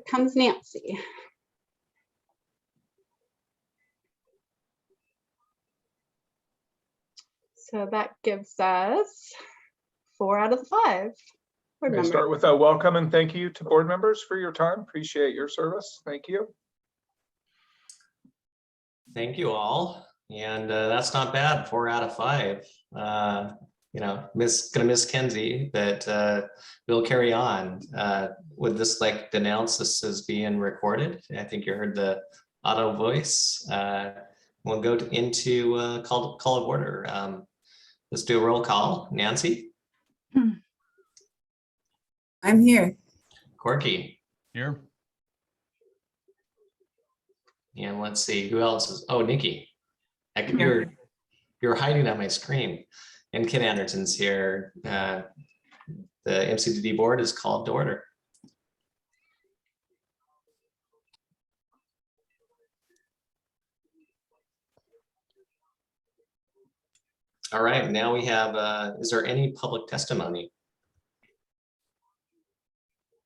comes Nancy. So that gives us 4 out of the 5. May I start with a welcome and thank you to board members for your time. Appreciate your service. Thank you. Thank you all. And that's not bad, 4 out of 5. You know, gonna miss Kenzie, but we'll carry on. Would this like announce this is being recorded? I think you heard the auto voice. We'll go into call of order. Let's do a roll call. Nancy? I'm here. Corky? Here. And let's see, who else is, oh, Nikki. You're hiding on my screen. And Ken Anderson's here. The MCDD board is called to order. All right, now we have, is there any public testimony?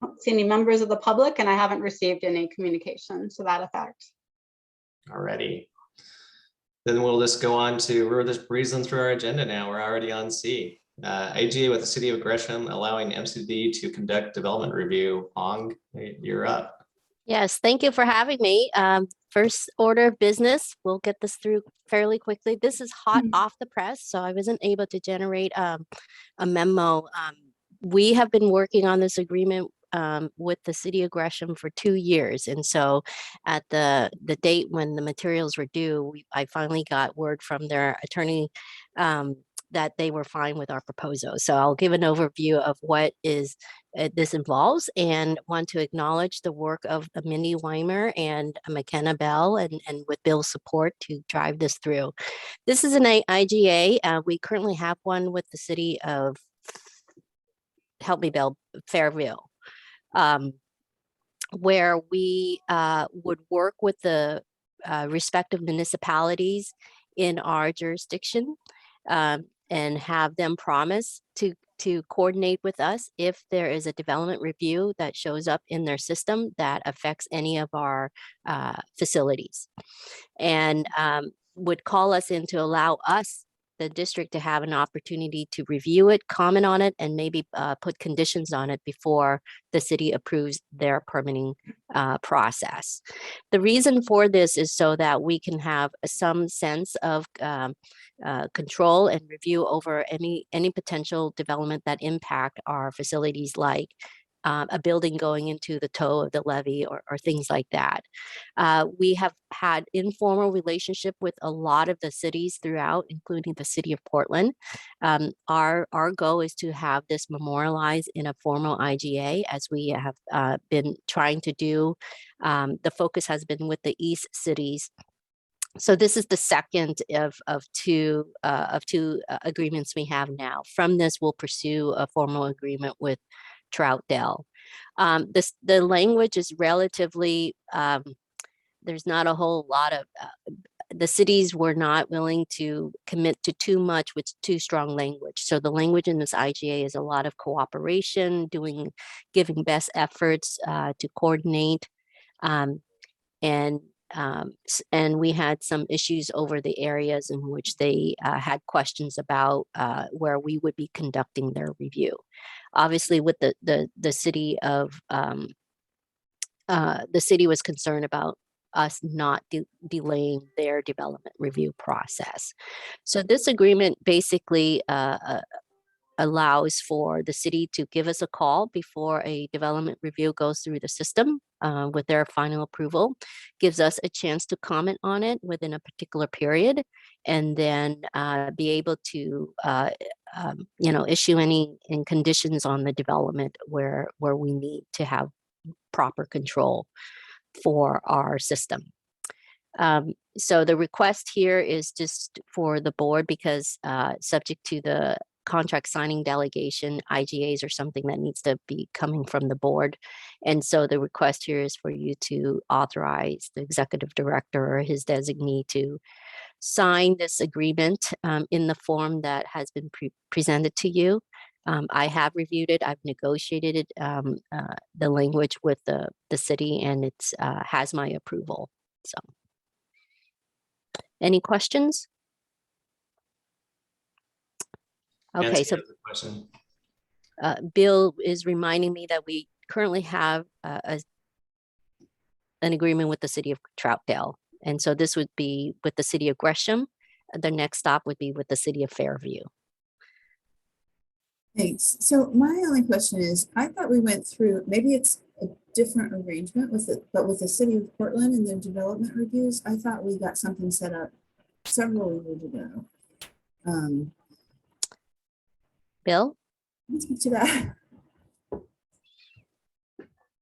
I don't see any members of the public, and I haven't received any communication to that effect. Alrighty. Then we'll just go on to, we're just breezing through our agenda now. We're already on C. AGA with the City of Gresham allowing MCD to conduct development review. Ong, you're up. Yes, thank you for having me. First order of business, we'll get this through fairly quickly. This is hot off the press, so I wasn't able to generate a memo. We have been working on this agreement with the City of Gresham for 2 years. And so at the date when the materials were due, I finally got word from their attorney that they were fine with our proposal. So I'll give an overview of what this involves, and want to acknowledge the work of Mindy Weimer and McKenna Bell and with Bill's support to drive this through. This is an IGA. We currently have one with the City of, help me Bill, Fairville, where we would work with the respective municipalities in our jurisdiction and have them promise to coordinate with us if there is a development review that shows up in their system that affects any of our facilities, and would call us in to allow us, the district, to have an opportunity to review it, comment on it, and maybe put conditions on it before the city approves their permitting process. The reason for this is so that we can have some sense of control and review over any potential development that impact our facilities, like a building going into the toe of the levee or things like that. We have had informal relationship with a lot of the cities throughout, including the city of Portland. Our goal is to have this memorialized in a formal IGA, as we have been trying to do. The focus has been with the East cities. So this is the second of two agreements we have now. From this, we'll pursue a formal agreement with Troutdale. The language is relatively, there's not a whole lot of, the cities were not willing to commit to too much with too strong language. So the language in this IGA is a lot of cooperation, giving best efforts to coordinate, and we had some issues over the areas in which they had questions about where we would be conducting their review. Obviously, with the city of the city was concerned about us not delaying their development review process. So this agreement basically allows for the city to give us a call before a development review goes through the system with their final approval, gives us a chance to comment on it within a particular period, and then be able to issue any conditions on the development where we need to have proper control for our system. So the request here is just for the board, because subject to the contract signing delegation, IGAs are something that needs to be coming from the board. And so the request here is for you to authorize the executive director or his designee to sign this agreement in the form that has been presented to you. I have reviewed it. I've negotiated it, the language with the city, and it's has my approval. So, any questions? Okay, Nancy so has a question. Bill is reminding me that we currently have an agreement with the city of Troutdale. And so this would be with the city of Gresham. The next stop would be with the city of Fairview. Thanks. So my only question is, I thought we went through, maybe it's a different arrangement with it, but with the city of Portland and their development reviews, I thought we got something set up several years ago. Bill? Let's get to that.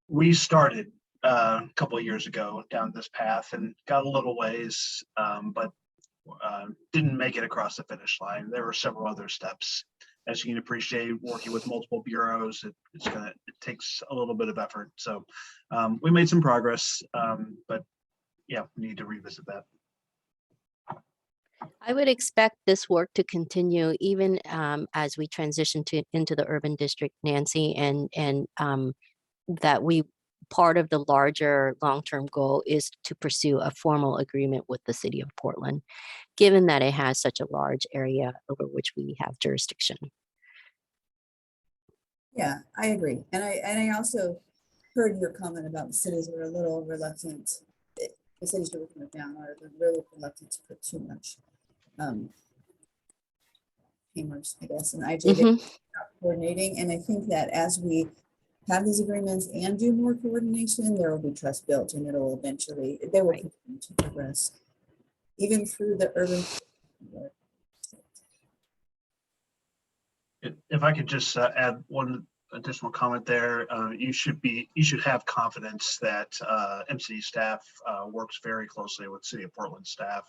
We started a couple of years ago down this path and got a little ways, but didn't make it across the finish line. There were several other steps. As you can appreciate, working with multiple bureaus, it takes a little bit of effort. So we made some progress, but yeah, we need to revisit that. I would expect this work to continue even as we transition into the urban district, Nancy, and that part of the larger long-term goal is to pursue a formal agreement with the city of Portland, given that it has such a large area over which we have jurisdiction. Yeah, I agree. And I also heard your comment about the cities are a little reluctant. The cities are looking down are really reluctant to put too much hammers, I guess, and IJ coordinating. And I think that as we have these agreements and do more coordination, there will be trust built, and it'll eventually, they will continue to progress, even through the urban. If I could just add one additional comment there, you should have confidence that MCD staff works very closely with City of Portland staff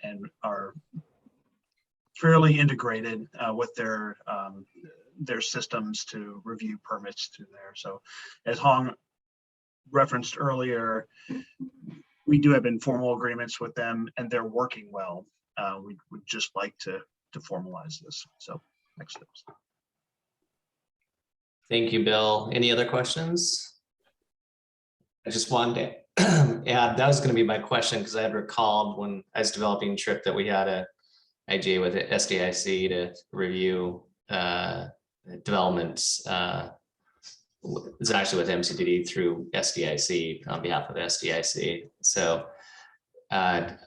and are fairly integrated with their systems to review permits through there. So as Hong referenced earlier, we do have informal agreements with them and they're working well. We would just like to formalize this. So next steps. Thank you, Bill. Any other questions? I just wanted to add, that was going to be my question because I had recalled when I was developing trip that we had a IGA with SDIC to review developments. It's actually with MCDD through SDIC on behalf of SDIC. So I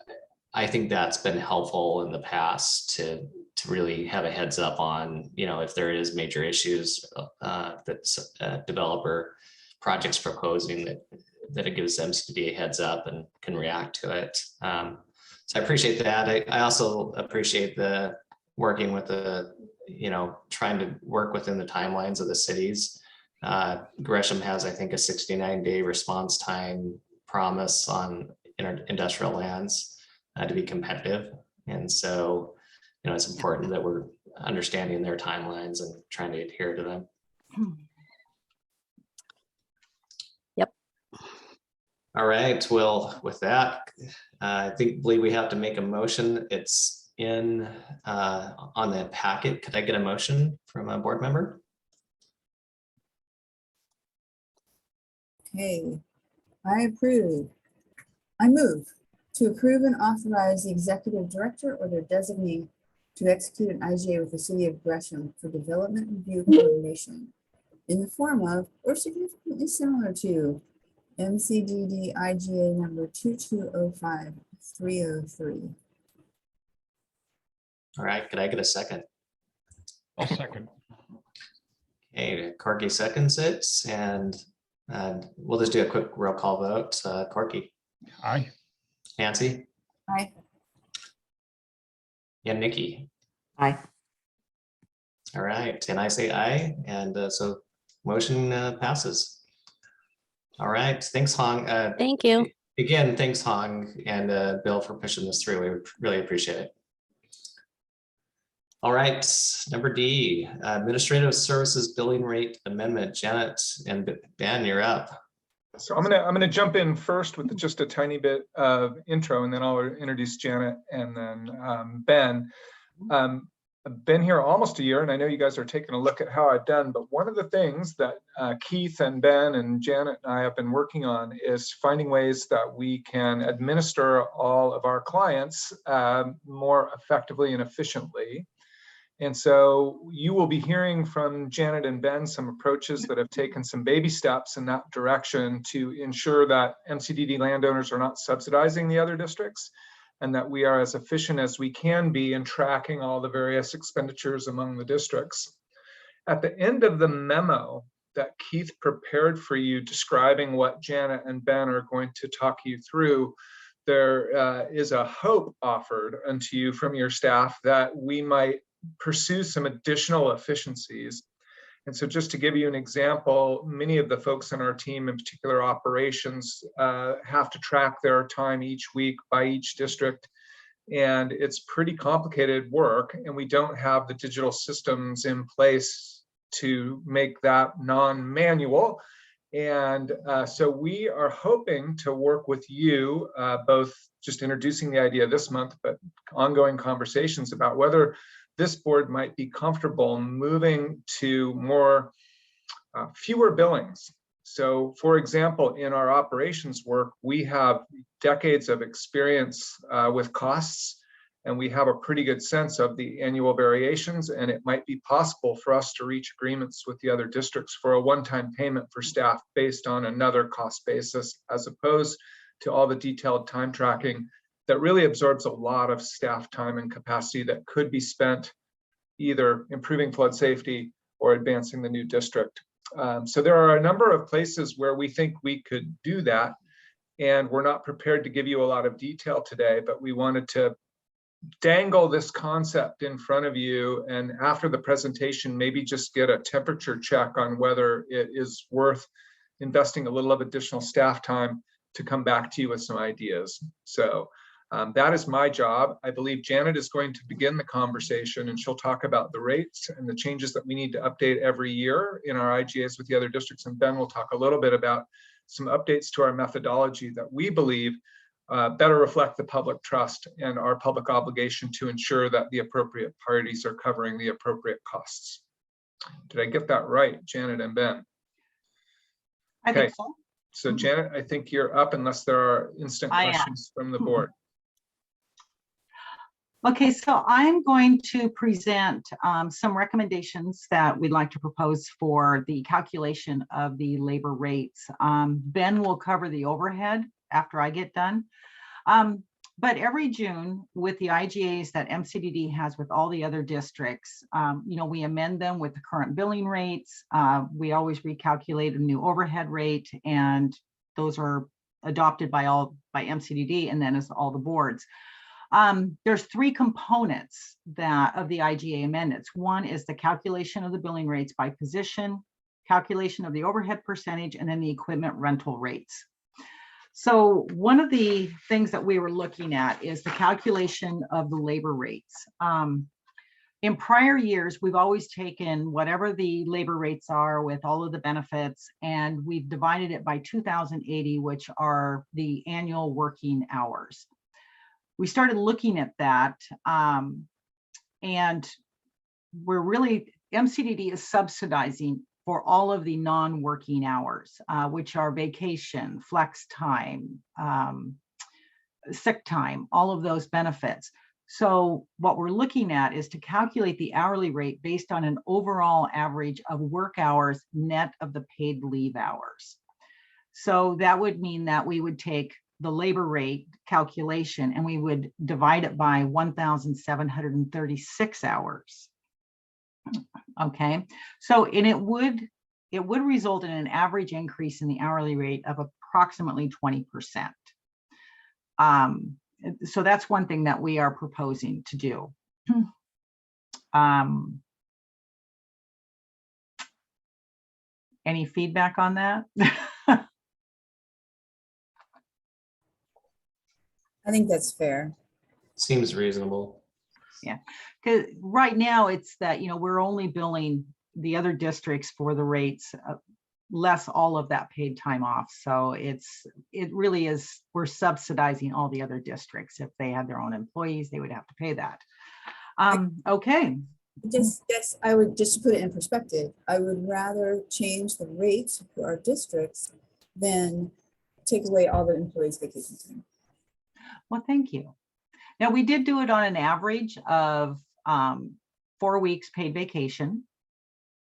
think that's been helpful in the past to really have a heads up on, if there is major issues that developer projects proposing that it gives MCDD a heads up and can react to it. So I appreciate that. I also appreciate the working with trying to work within the timelines of the cities. Gresham has, I think, a 69-day response time promise on industrial lands to be competitive. And so, it's important that we're understanding their timelines and trying to adhere to them. Yep. All right. Well, with that, I believe we have to make a motion. It's in on the packet. Could I get a motion from a board member? Okay, I move to approve and authorize the executive director or their designee to execute an IGA with the city of Gresham for development review coordination in the form of, or significantly similar to, MCDD IGA number 2205-303. All right. Could I get a second? I'll second. Okay, Corky seconds it, and we'll just do a quick roll call vote. Corky. Aye. Nancy. Aye. And Nikki. Aye. All right, and I say aye, and so motion passes. All right, thanks, Hong. Thank you. Again, thanks, Hong and Bill, for pushing this through. We really appreciate it. All right, number D, Administrative Services Billing Rate Amendment. Janet and Ben, you're up. So I'm gonna jump in first with just a tiny bit of intro, and then I'll introduce Janet and then Ben. I've been here almost a year, and I know you guys are taking a look at how I've done, but one of the things that Keith and Ben and Janet and I have been working on is finding ways that we can administer all of our clients more effectively and efficiently. And so you will be hearing from Janet and Ben some approaches that have taken some baby steps in that direction to ensure that MCDD landowners are not subsidizing the other districts, and that we are as efficient as we can be in tracking all the various expenditures among the districts. At the end of the memo that Keith prepared for you describing what Janet and Ben are going to talk you through, there is a hope offered unto you from your staff that we might pursue some additional efficiencies. And so just to give you an example, many of the folks in our team, in particular operations, have to track their time each week by each district. And it's pretty complicated work, and we don't have the digital systems in place to make that non-manual. And so we are hoping to work with you, both just introducing the idea this month, but ongoing conversations about whether this board might be comfortable moving to fewer billings. So for example, in our operations work, we have decades of experience with costs, and we have a pretty good sense of the annual variations, and it might be possible for us to reach agreements with the other districts for a one-time payment for staff based on another cost basis, as opposed to all the detailed time tracking that really absorbs a lot of staff time and capacity that could be spent either improving flood safety or advancing the new district. So there are a number of places where we think we could do that, and we're not prepared to give you a lot of detail today, but we wanted to dangle this concept in front of you, and after the presentation, maybe just get a temperature check on whether it is worth investing a little of additional staff time to come back to you with some ideas. So that is my job. I believe Janet is going to begin the conversation, and she'll talk about the rates and the changes that we need to update every year in our IGAs with the other districts. And Ben will talk a little bit about some updates to our methodology that we believe better reflect the public trust and our public obligation to ensure that the appropriate parties are covering the appropriate costs. Did I get that right, Janet and Ben? I Okay. think so. So Janet, I think you're up unless there are instant I am. questions from the board. Okay, so I'm going to present some recommendations that we'd like to propose for the calculation of the labor rates. Ben will cover the overhead after I get done. But every June, with the IGAs that MCDD has with all the other districts, we amend them with the current billing rates. We always recalculate a new overhead rate, and those are adopted by MCDD and then as all the boards. There's three components of the IGA amendments. One is the calculation of the billing rates by position, calculation of the overhead percentage, and then the equipment rental rates. So one of the things that we were looking at is the calculation of the labor rates. In prior years, we've always taken whatever the labor rates are with all of the benefits, and we've divided it by 2,080, which are the annual working hours. We started looking at that, and MCDD is subsidizing for all of the non-working hours, which are vacation, flex time, sick time, all of those benefits. So what we're looking at is to calculate the hourly rate based on an overall average of work hours net of the paid leave hours. So that would mean that we would take the labor rate calculation and we would divide it by 1,736 hours. Okay, so it would result in an average increase in the hourly rate of approximately 20%. So that's one thing that we are proposing to do. Any feedback on that? I think that's fair. Seems reasonable. Yeah, because right now it's that, we're only billing the other districts for the rates, less all of that paid time off. So it really is, we're subsidizing all the other districts. If they had their own employees, they would have to pay that. Okay. Just, yes, I would just put it in perspective. I would rather change the rates for our districts than take away all the employees' vacation time. Well, thank you. Now, we did do it on an average of 4 weeks paid vacation.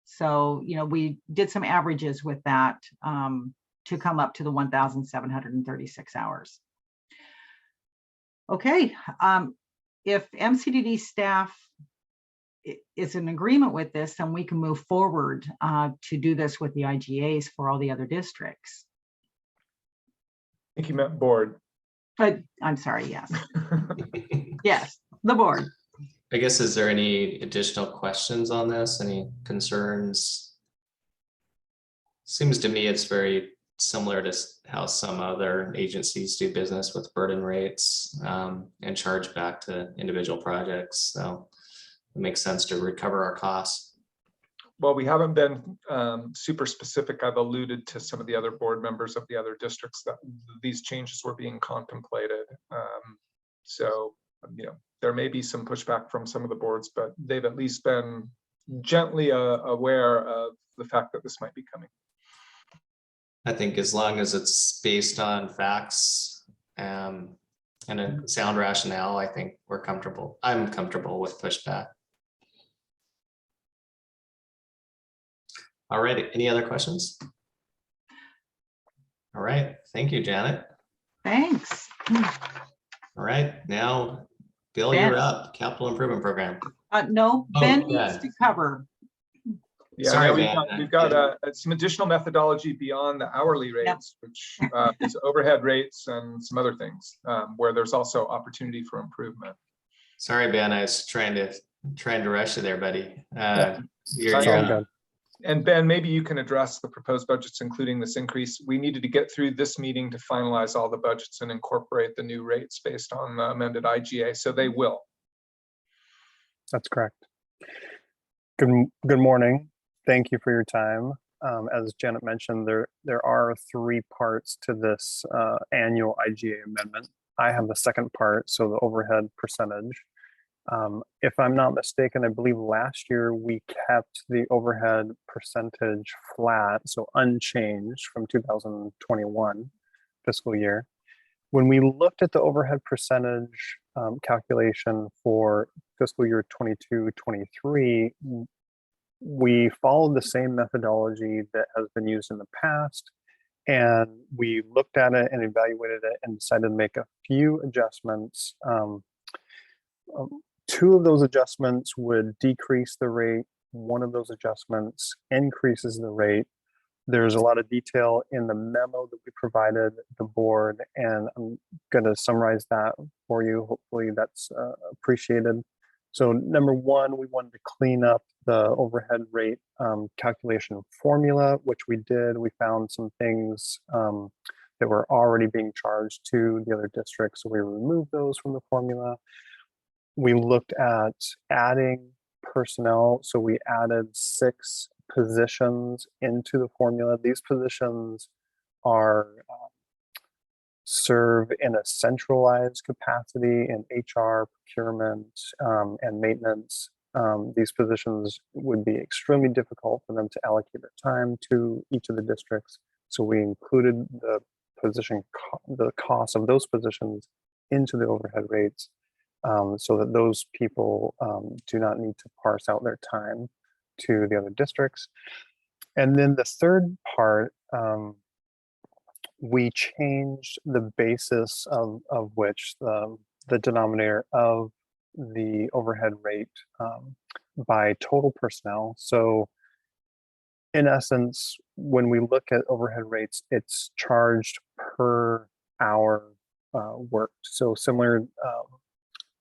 So, you know, we did some averages with that to come up to the 1,736 hours. Okay, if MCDD staff is in agreement with this, then we can move forward to do this with the IGAs for all the other districts. I think you meant board. But I'm sorry, yes. Yes, the board. I guess, is there any additional questions on this? Any concerns? Seems to me it's very similar to how some other agencies do business with burden rates and charge back to individual projects. So it makes sense to recover our costs. Well, we haven't been super specific. I've alluded to some of the other board members of the other districts that these changes were being contemplated. So, you know, there may be some pushback from some of the boards, but they've at least been gently aware of the fact that this might be coming. I think as long as it's based on facts and a sound rationale, I think we're comfortable. I'm comfortable with pushback. All right, any other questions? All right, thank you, Janet. Thanks. All right, now, Bill, Ben. you're up. Capital Improvement Program. No, Oh, Ben yeah. needs to cover. Yeah, Sorry, we've got some additional methodology beyond the hourly rates, which is overhead rates and some other things where there's also opportunity for improvement. Sorry, Ben, I was trying to rush you there, buddy. You're all up. And Ben, maybe you can address the proposed budgets, including this increase. We needed to get through this meeting to finalize all the budgets and incorporate the new rates based on the amended IGA, so they will. That's correct. Good morning. Thank you for your time. As Janet mentioned, there are 3 parts to this annual IGA amendment. I have the second part, so the overhead percentage. If I'm not mistaken, I believe last year we kept the overhead percentage flat, so unchanged from 2021 fiscal year. When we looked at the overhead percentage calculation for fiscal year 22-23, we followed the same methodology that has been used in the past, and we looked at it and evaluated it and decided to make a few adjustments. 2 of those adjustments would decrease the rate. 1 of those adjustments increases the rate. There's a lot of detail in the memo that we provided the board, and I'm going to summarize that for you. Hopefully that's appreciated. So number 1, we wanted to clean up the overhead rate calculation formula, which we did. We found some things that were already being charged to the other districts, so we removed those from the formula. We looked at adding personnel, so we added 6 positions into the formula. These positions are serve in a centralized capacity in HR, procurement, and maintenance. These positions would be extremely difficult for them to allocate their time to each of the districts. So we included the cost of those positions into the overhead rates so that those people do not need to parse out their time to the other districts. And then the third part, we changed the basis of which the denominator of the overhead rate by total personnel. So in essence, when we look at overhead rates, it's charged per hour worked. So similar,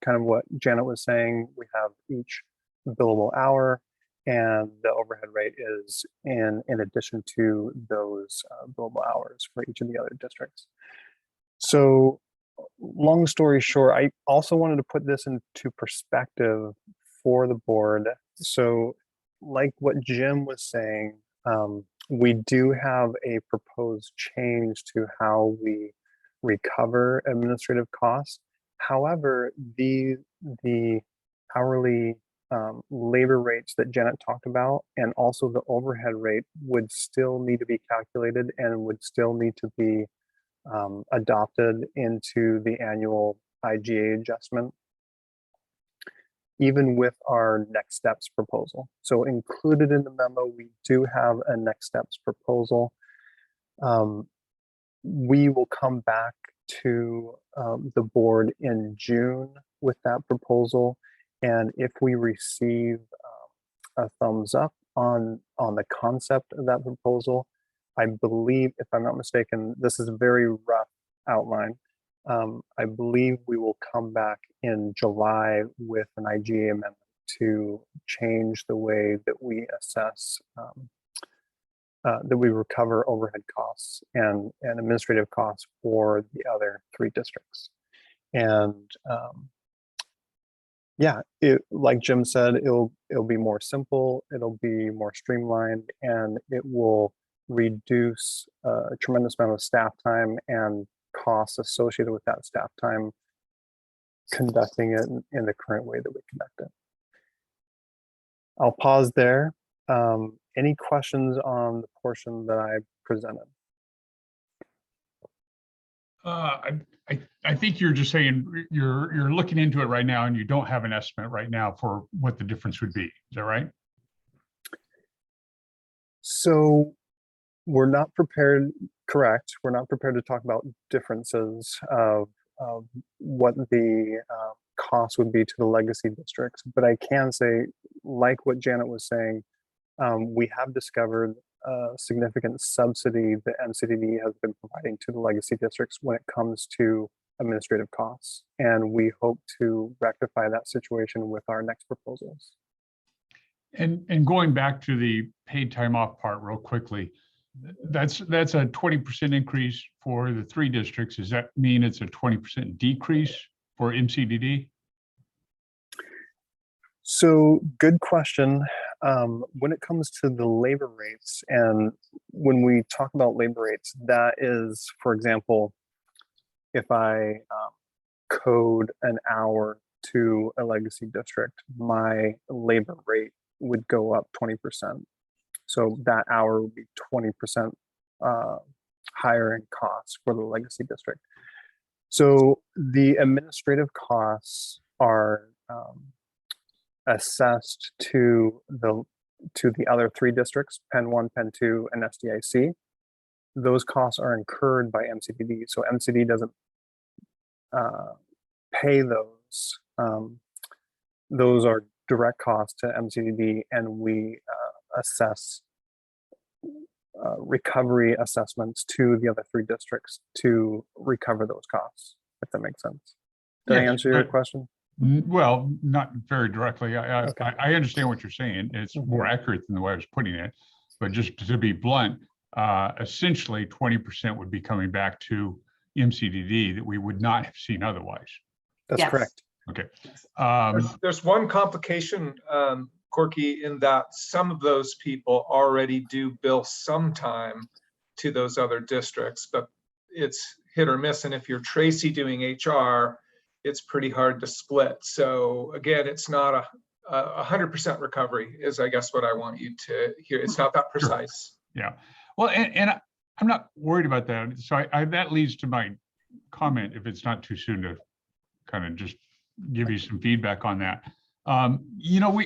kind of what Janet was saying, we have each billable hour, and the overhead rate is in addition to those billable hours for each of the other districts. So long story short, I also wanted to put this into perspective for the board. So like what Jim was saying, we do have a proposed change to how we recover administrative costs. However, the hourly labor rates that Janet talked about, and also the overhead rate would still need to be calculated and would still need to be adopted into the annual IGA adjustment, even with our next steps proposal. So included in the memo, we do have a next steps proposal. We will come back to the board in June with that proposal. And if we receive a thumbs up on the concept of that proposal, I believe, if I'm not mistaken, this is a very rough outline. I believe we will come back in July with an IGA amendment to change the way that we assess, that we recover overhead costs and administrative costs for the other 3 districts. And yeah, like Jim said, it'll be more simple, it'll be more streamlined, and it will reduce a tremendous amount of staff time and costs associated with that staff time conducting it in the current way that we conduct it. I'll pause there. Any questions on the portion that I presented? I think you're just saying you're looking into it right now and you don't have an estimate right now for what the difference would be. Is that right? So we're not prepared, correct. We're not prepared to talk about differences of what the cost would be to the legacy districts. But I can say, like what Janet was saying, we have discovered a significant subsidy that MCDD has been providing to the legacy districts when it comes to administrative costs. And we hope to rectify that situation with our next proposals. And going back to the paid time off part real quickly, that's a 20% increase for the 3 districts. Does that mean it's a 20% decrease for MCDD? So good question. When it comes to the labor rates, and when we talk about labor rates, that is, for example, if I code an hour to a legacy district, my labor rate would go up 20%. So that hour would be 20% higher in costs for the legacy district. So the administrative costs are assessed to the other 3 districts, Penn 1, Penn 2, and SDIC. Those costs are incurred by MCDD. So MCD doesn't pay those. Those are direct costs to MCDD, and we assess recovery assessments to the other 3 districts to recover those costs, if that makes sense. Did I answer your question? Well, not very directly. Okay. I understand what you're saying. It's more accurate than the way I was putting it. But just to be blunt, essentially 20% would be coming back to MCDD that we would not have seen otherwise. That's Yes. correct. Okay. There's one complication, Corky, in that some of those people already do bill some time to those other districts, but it's hit or miss. And if you're Tracy doing HR, it's pretty hard to split. So again, it's not a 100% recovery is, I guess, what I want you to hear. It's not that precise. Sure. Yeah. Well, and I'm not worried about that. So that leads to my comment, if it's not too soon to kind of just give you some feedback on that. You know,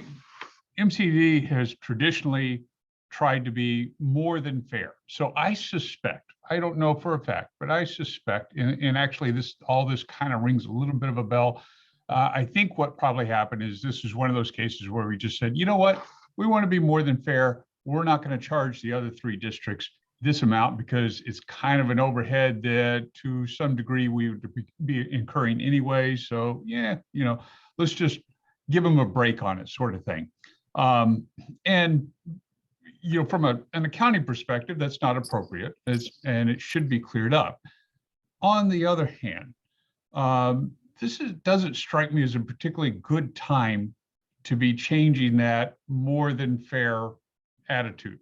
MCD has traditionally tried to be more than fair. So I suspect, I don't know for a fact, but I suspect, and actually all this kind of rings a little bit of a bell. I think what probably happened is this is one of those cases where we just said, you know what, we want to be more than fair. We're not going to charge the other 3 districts this amount because it's kind of an overhead that to some degree we would be incurring anyway. So yeah, you know, let's just give them a break on it, sort of thing. And you know, from an accounting perspective, that's not appropriate, and it should be cleared up. On the other hand, doesn't strike me as a particularly good time to be changing that more than fair attitude.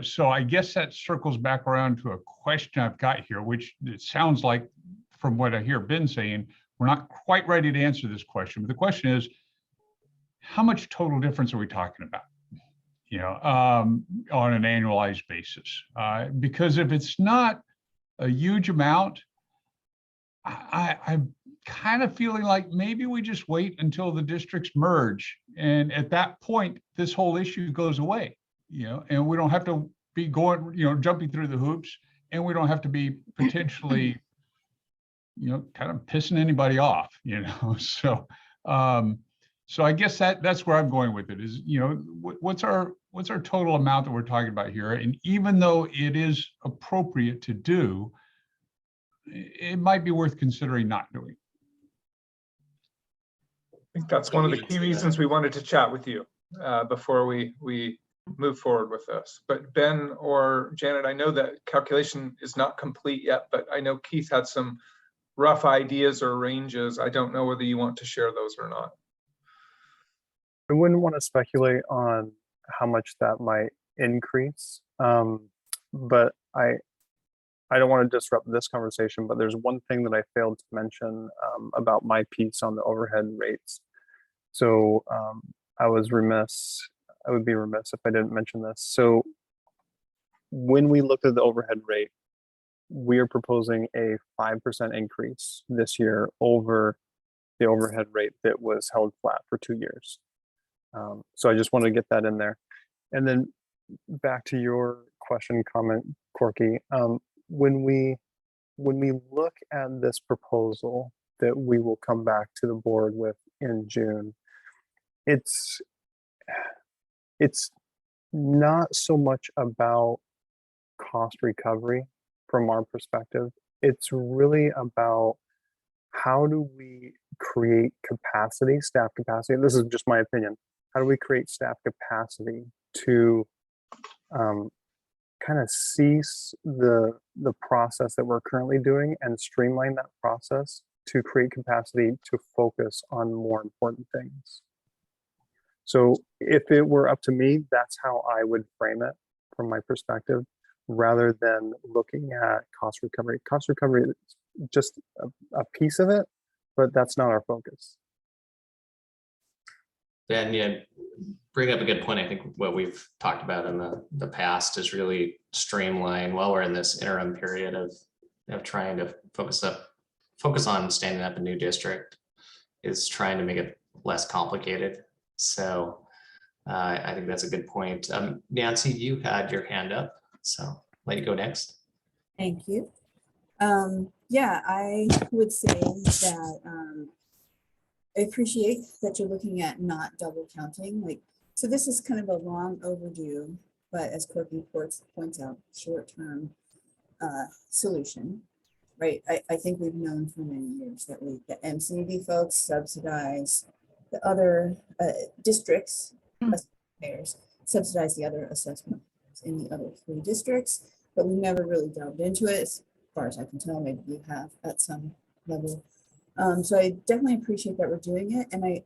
So I guess that circles back around to a question I've got here, which it sounds like from what I hear Ben saying, we're not quite ready to answer this question. But the question is, how much total difference are we talking about? You know, on an annualized basis, because if it's not a huge amount, I'm kind of feeling like maybe we just wait until the districts merge, and at that point, this whole issue goes away. You know, and we don't have to be going, you know, jumping through the hoops, and we don't have to be potentially, you know, kind of pissing anybody off. You know, so. So I guess that's where I'm going with it is, you know, what's our total amount that we're talking about here? And even though it is appropriate to do, it might be worth considering not doing. I think that's one of the key reasons we wanted to chat with you before we move forward with this. But Ben or Janet, I know that calculation is not complete yet, but I know Keith had some rough ideas or ranges. I don't know whether you want to share those or not. I wouldn't want to speculate on how much that might increase, but I don't want to disrupt this conversation, but there's one thing that I failed to mention about my piece on the overhead rates. So I would be remiss if I didn't mention this. So when we looked at the overhead rate, we are proposing a 5% increase this year over the overhead rate that was held flat for 2 years. So I just wanted to get that in there. And then back to your question, comment, Corky, when we look at this proposal that we will come back to the board with in June, it's not so much about cost recovery from our perspective. It's really about how do we create capacity, staff capacity. This is just my opinion. How do we create staff capacity to kind of cease the process that we're currently doing and streamline that process to create capacity to focus on more important things? So if it were up to me, that's how I would frame it from my perspective, rather than looking at cost recovery. Cost recovery is just a piece of it, but that's not our focus. Ben, yeah, bring up a good point. I think what we've talked about in the past is really streamline while we're in this interim period of trying to focus on standing up a new district, is trying to make it less complicated. So I think that's a good point. Nancy, you had your hand up, so let you go next. Thank you. Yeah, I would say that I appreciate that you're looking at not double counting. Like, so this is kind of a long overdue, but as Corky points out, short-term solution, right? I think we've known for many years that the MCDD folks subsidize the other districts, payers subsidize the other assessment in the other 3 districts, but we never really delved into it. As far as I can tell, maybe you have at some level. So I definitely appreciate that we're doing it. And I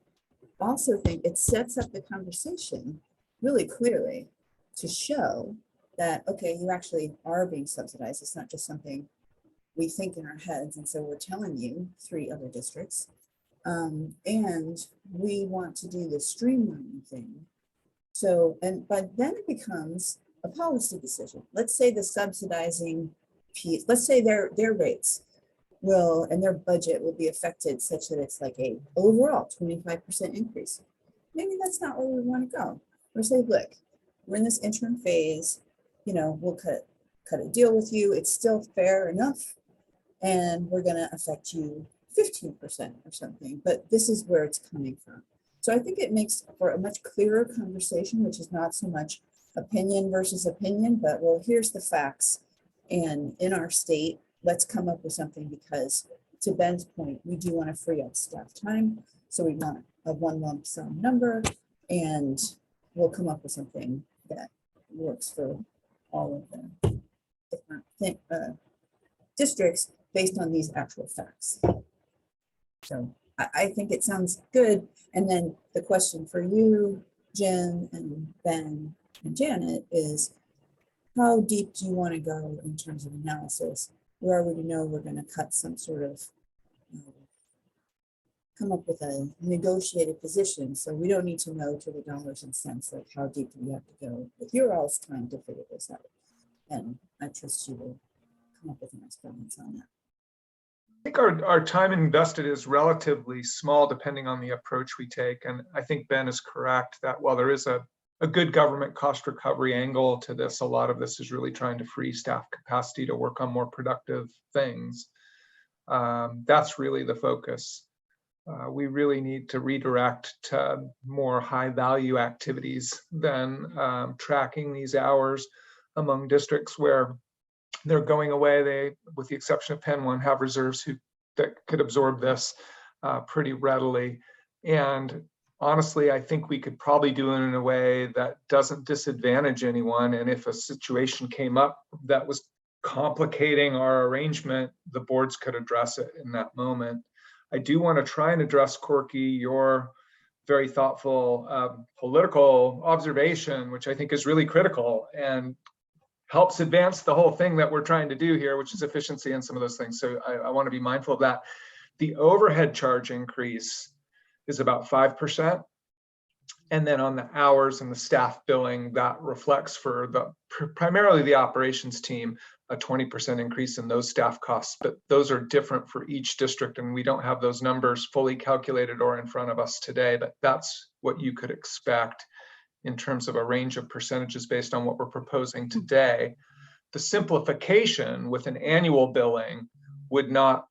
also think it sets up the conversation really clearly to show that, okay, you actually are being subsidized. It's not just something we think in our heads. And so we're telling you 3 other districts. And we want to do the streamlining thing. So, but then it becomes a policy decision. Let's say the subsidizing piece, let's say their rates will, and their budget will be affected such that it's like a overall 25% increase. Maybe that's not where we want to go. Or say, look, we're in this interim phase, you know, we'll cut a deal with you. It's still fair enough. And we're going to affect you 15% or something, but this is where it's coming from. So I think it makes for a much clearer conversation, which is not so much opinion versus opinion, but well, here's the facts. And in our state, let's come up with something, because to Ben's point, we do want to free up staff time. So we want a one lump sum number, and we'll come up with something that works for all of the different districts based on these actual facts. So I think it sounds good. And then the question for you, Jen and Ben and Janet, is how deep do you want to go in terms of analysis? Where we know we're going to cut some sort of come up with a negotiated position. So we don't need to know to the dollars and cents of how deep we have to go with your all's time to figure this out. And I trust you will come up with an experience on that. I think our time invested is relatively small depending on the approach we take. And I think Ben is correct that while there is a good government cost recovery angle to this, a lot of this is really trying to free staff capacity to work on more productive things. That's really the focus. We really need to redirect to more high value activities than tracking these hours among districts where they're going away. They, with the exception of Penn 1, have reserves that could absorb this pretty readily. And honestly, I think we could probably do it in a way that doesn't disadvantage anyone. And if a situation came up that was complicating our arrangement, the boards could address it in that moment. I do want to try and address, Corky, your very thoughtful political observation, which I think is really critical and helps advance the whole thing that we're trying to do here, which is efficiency and some of those things. So I want to be mindful of that. The overhead charge increase is about 5%. And then on the hours and the staff billing, that reflects for primarily the operations team, a 20% increase in those staff costs, but those are different for each district. And we don't have those numbers fully calculated or in front of us today, but that's what you could expect in terms of a range of percentages based on what we're proposing today. The simplification with an annual billing would not,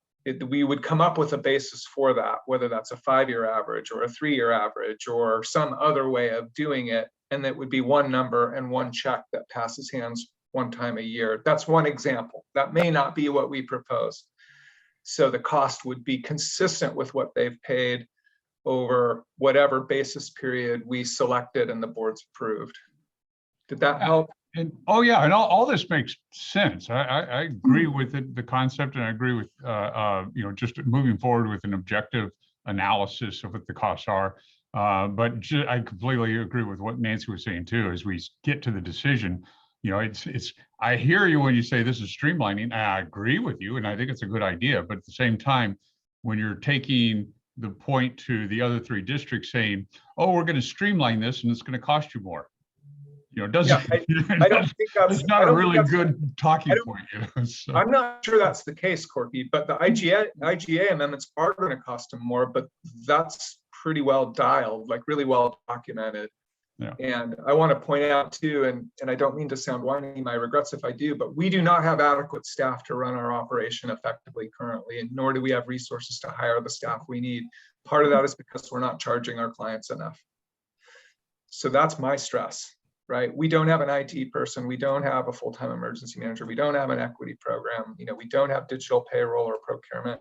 we would come up with a basis for that, whether that's a 5-year average or a 3-year average or some other way of doing it. And that would be one number and one check that passes hands one time a year. That's one example. That may not be what we propose. So the cost would be consistent with what they've paid over whatever basis period we selected and the boards approved. Did that help? And oh yeah, and all this makes sense. I agree with it, the concept, and I agree with just moving forward with an objective analysis of what the costs are. But I completely agree with what Nancy was saying too. As we get to the decision, I hear you when you say this is streamlining. I agree with you, and I think it's a good idea. But at the same time, when you're taking the point to the other 3 districts saying, "Oh, we're going to streamline this, and it's going to cost you more," doesn't. Yeah, I don't think that's not a really good talking point. So. I'm not sure that's the case, Corky. But the IGA amendments are going to cost them more, but that's pretty well dialed, like really well documented. Yeah. And I want to point out too, and I don't mean to sound whiny, my regrets if I do, but we do not have adequate staff to run our operation effectively currently, and nor do we have resources to hire the staff we need. Part of that is because we're not charging our clients enough. So that's my stress, right? We don't have an IT person. We don't have a full-time emergency manager. We don't have an equity program. We don't have digital payroll or procurement.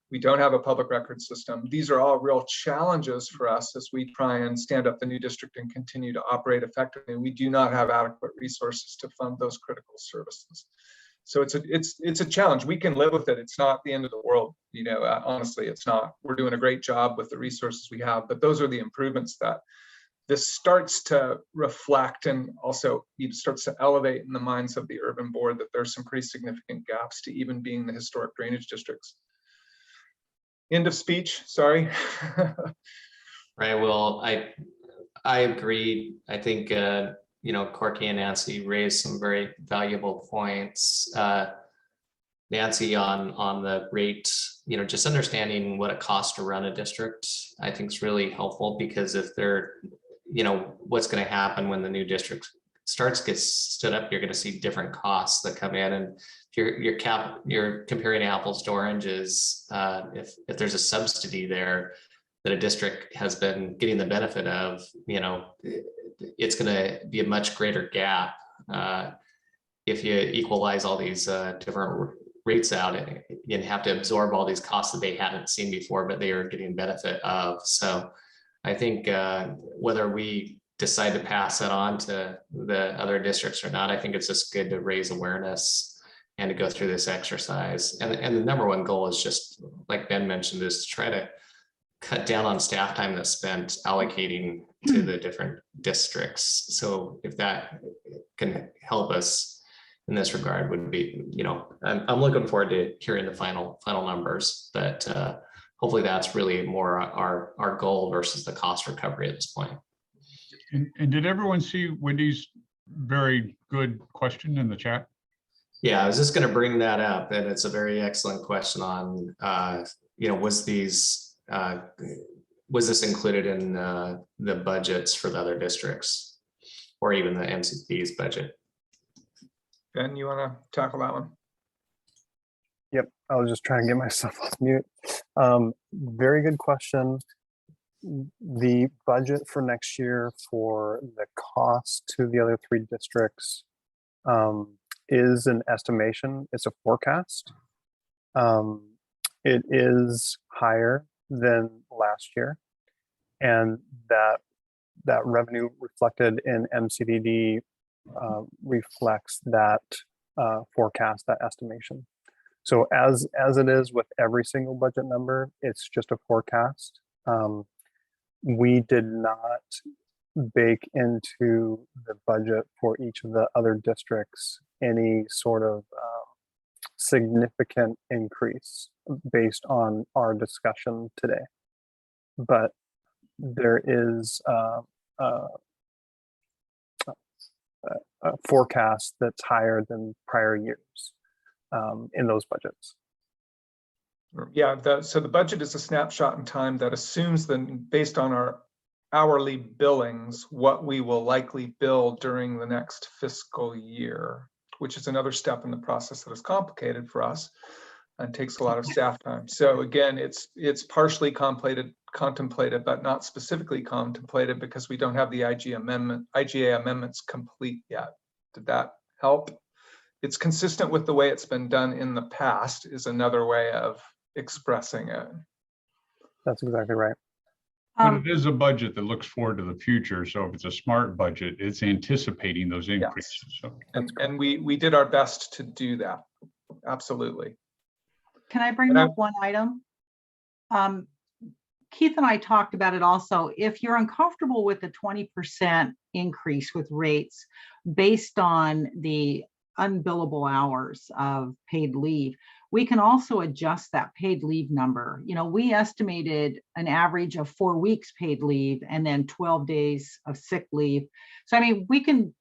We don't have a public record system. These are all real challenges for us as we try and stand up the new district and continue to operate effectively. We do not have adequate resources to fund those critical services. So it's a challenge. We can live with it. It's not the end of the world. Honestly, it's not. We're doing a great job with the resources we have, but those are the improvements that this starts to reflect, and also it starts to elevate in the minds of the urban board that there's some pretty significant gaps to even being the historic drainage districts. End of speech, sorry. Right, well, I agree. I think, Corky and Nancy raised some very valuable points. Nancy on the rate, just understanding what it costs to run a district, I think is really helpful, because if they're, what's going to happen when the new district gets stood up, you're going to see different costs that come in, and you're comparing apples to oranges. If there's a subsidy there that a district has been getting the benefit of, it's going to be a much greater gap if you equalize all these different rates out and have to absorb all these costs that they hadn't seen before, but they are getting benefit of. So I think whether we decide to pass that on to the other districts or not, I think it's just good to raise awareness and to go through this exercise. And the number one goal is just, like Ben mentioned, is to try to cut down on staff time that's spent allocating to the different districts. So if that can help us in this regard, would be, I'm looking forward to hearing the final numbers. But hopefully that's really more our goal versus the cost recovery at this point. And did everyone see Wendy's very good question in the chat? Yeah, I was just going to bring that up, and it's a very excellent question on, was this included in the budgets for the other districts, or even the MCD's budget? Ben, you want to tackle that one? Yep, I was just trying to get myself off mute. Very good question. The budget for next year for the cost to the other 3 districts is an estimation. It's a forecast. It is higher than last year, and that revenue reflected in MCDD reflects that forecast, that estimation. So as it is with every single budget number, it's just a forecast. We did not bake into the budget for each of the other districts any sort of significant increase based on our discussion today. But there is a forecast that's higher than prior years in those budgets. Yeah, so the budget is a snapshot in time that assumes that based on our hourly billings, what we will likely bill during the next fiscal year, which is another step in the process that is complicated for us and takes a lot of staff time. So again, it's partially contemplated, but not specifically contemplated because we don't have the IGA amendments complete yet. Did that help? It's consistent with the way it's been done in the past is another way of expressing it. That's exactly right. But it is a budget that looks forward to the future. So if it's a smart budget, it's anticipating those increases. Yes. So. And we did our best to do that. Absolutely. Can I bring up one item? Keith and I talked about it also. If you're uncomfortable with the 20% increase with rates based on the unbillable hours of paid leave, we can also adjust that paid leave number. You know, we estimated an average of 4 weeks paid leave and then 12 days of sick leave. So, I mean, we can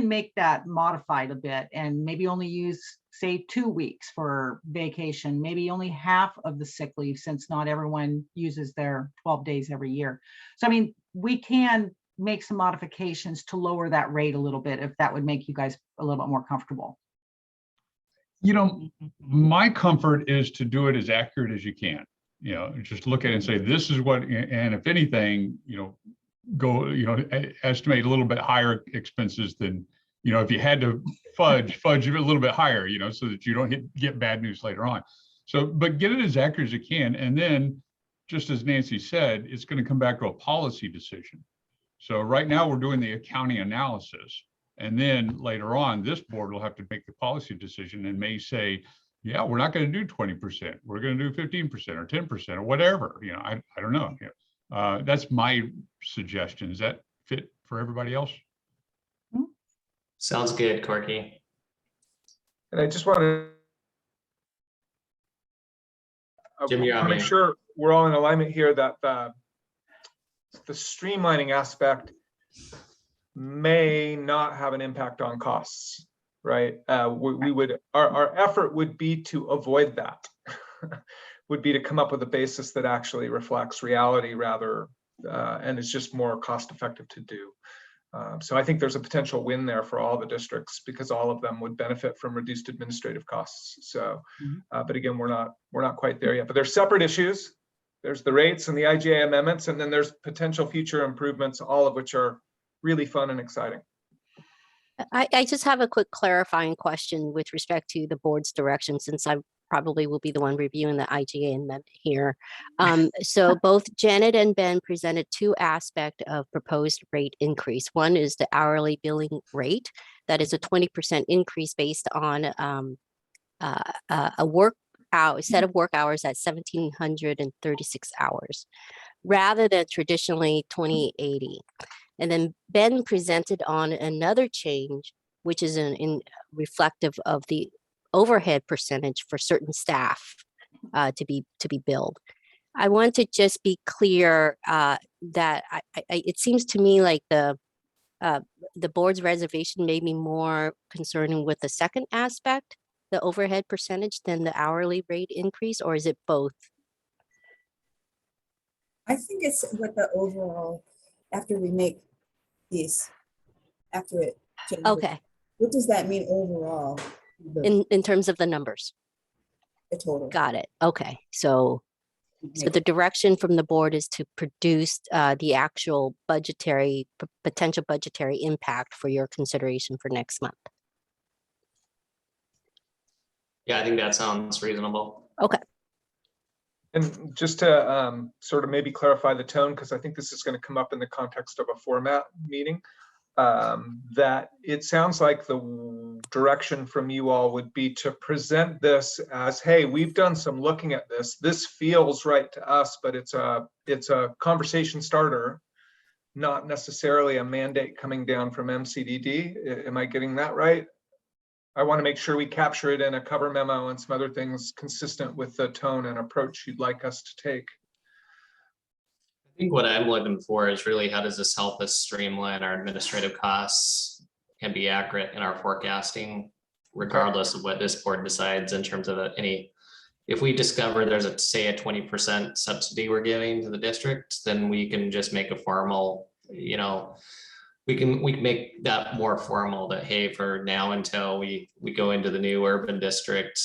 make that modified a bit and maybe only use, say, 2 weeks for vacation, maybe only half of the sick leave, since not everyone uses their 12 days every year. So, I mean, we can make some modifications to lower that rate a little bit if that would make you guys a little bit more comfortable. You know, my comfort is to do it as accurate as you can. You know, just look at it and say, this is what, and if anything, you know, go, you know, estimate a little bit higher expenses than, you know, if you had to fudge it a little bit higher, you know, so that you don't get bad news later on. So, but get it as accurate as you can. And then, just as Nancy said, it's going to come back to a policy decision. So right now we're doing the accounting analysis. And then later on, this board will have to make the policy decision and may say, yeah, we're not going to do 20%. We're going to do 15% or 10% or whatever. You know, I don't know. That's my suggestion. Does that fit for everybody else? Sounds good, Corky. And I just want to make sure we're all in alignment here that the streamlining aspect may not have an impact on costs, right? Our effort would be to avoid that, would be to come up with a basis that actually reflects reality rather, and is just more cost effective to do. So I think there's a potential win there for all the districts because all of them would benefit from reduced administrative costs. So, but again, we're not quite there yet, but there's separate issues. There's the rates and the IGA amendments, and then there's potential future improvements, all of which are really fun and exciting. I just have a quick clarifying question with respect to the board's direction, since I probably will be the one reviewing the IGA amendment here. So both Janet and Ben presented 2 aspects of proposed rate increase. One is the hourly billing rate. That is a 20% increase based on a set of work hours at 1,736 hours, rather than traditionally 2080. And then Ben presented on another change, which is in reflective of the overhead percentage for certain staff to be billed. I want to just be clear that it seems to me like the board's reservation may be more concerning with the second aspect, the overhead percentage, than the hourly rate increase, or is it both? I think it's what the overall, after we make these, after it changes. Okay, What does that mean overall? in terms of the numbers. The total. Got it. Okay, so the direction from the board is to produce the actual budgetary, potential budgetary impact for your consideration for next month. Yeah, I think that sounds reasonable. Okay. And just to sort of maybe clarify the tone, because I think this is going to come up in the context of a format meeting, that it sounds like the direction from you all would be to present this as, hey, we've done some looking at this. This feels right to us, but it's a conversation starter, not necessarily a mandate coming down from MCDD. Am I getting that right? I want to make sure we capture it in a cover memo and some other things consistent with the tone and approach you'd like us to take. I think what I'm looking for is really how does this help us streamline our administrative costs and be accurate in our forecasting, regardless of what this board decides in terms of any. If we discover there's a, say, a 20% subsidy we're giving to the district, then we can just make a formal, you know, we can make that more formal that, hey, for now until we go into the new urban district,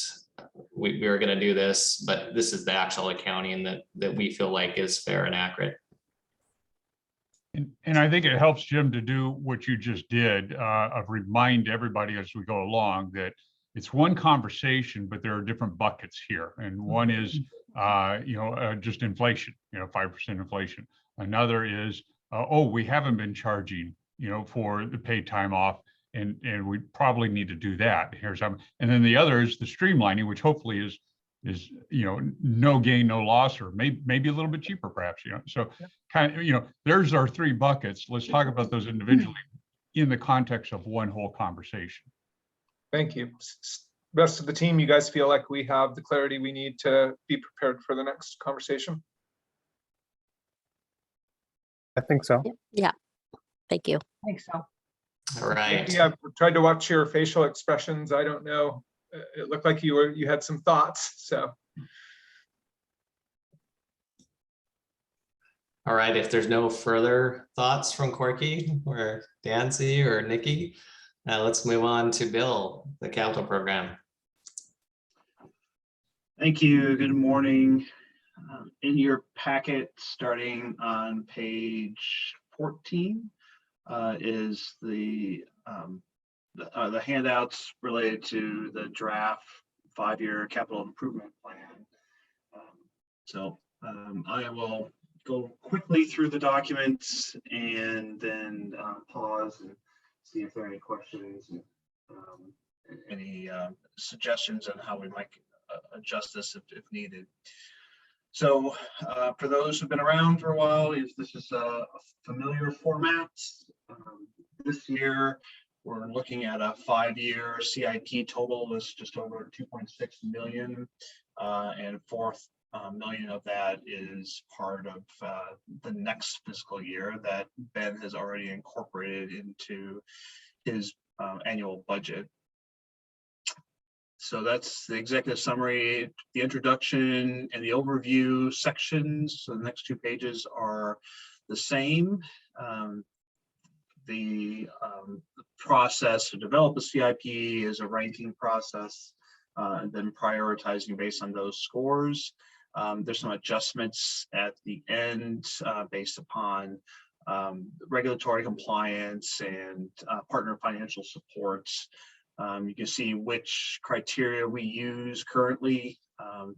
we are going to do this, but this is the actual accounting that we feel like is fair and accurate. And I think it helps, Jim, to do what you just did, of remind everybody as we go along that it's one conversation, but there are different buckets here. And one is, just inflation, 5% inflation. Another is, we haven't been charging, for the paid time off, and we probably need to do that. Here's some, and then the other is the streamlining, which hopefully is no gain, no loss, or maybe a little bit cheaper, perhaps. So kind of, there's our three buckets. Let's talk about those individually in the context of one whole conversation. Thank you. Rest of the team, you guys feel like we have the clarity we need to be prepared for the next conversation? I think so. Yeah. Thank you. I think so. All right. Yeah, I've tried to watch your facial expressions. I don't know. It looked like you had some thoughts. So. All right. If there's no further thoughts from Corky or Dancy or Nikki, let's move on to Bill, the capital program. Thank you. Good morning. In your packet, starting on page 14, is the handouts related to the draft 5-year capital improvement plan. I will go quickly through the documents and then pause and see if there are any questions and any suggestions on how we might adjust this if needed. So for those who've been around for a while, this is a familiar format. This year, we're looking at a 5-year CIP total is just over 2.6 million, and $4 million of that is part of the next fiscal year that Ben has already incorporated into his annual budget. So that's the executive summary, the introduction, and the overview sections. So the next 2 pages are the same. The process to develop a CIP is a ranking process, and then prioritizing based on those scores. There's some adjustments at the end based upon regulatory compliance and partner financial supports. You can see which criteria we use currently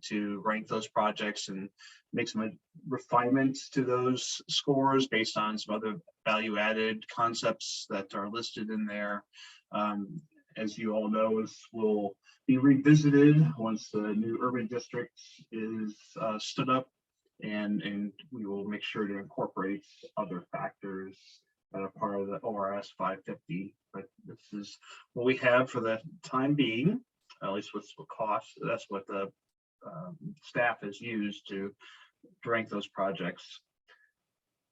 to rank those projects and make some refinements to those scores based on some other value-added concepts that are listed in there. As you all know, this will be revisited once the new urban district is stood up, and we will make sure to incorporate other factors that are part of the ORS 550. But this is what we have for the time being, at least what's the cost. That's what the staff has used to rank those projects.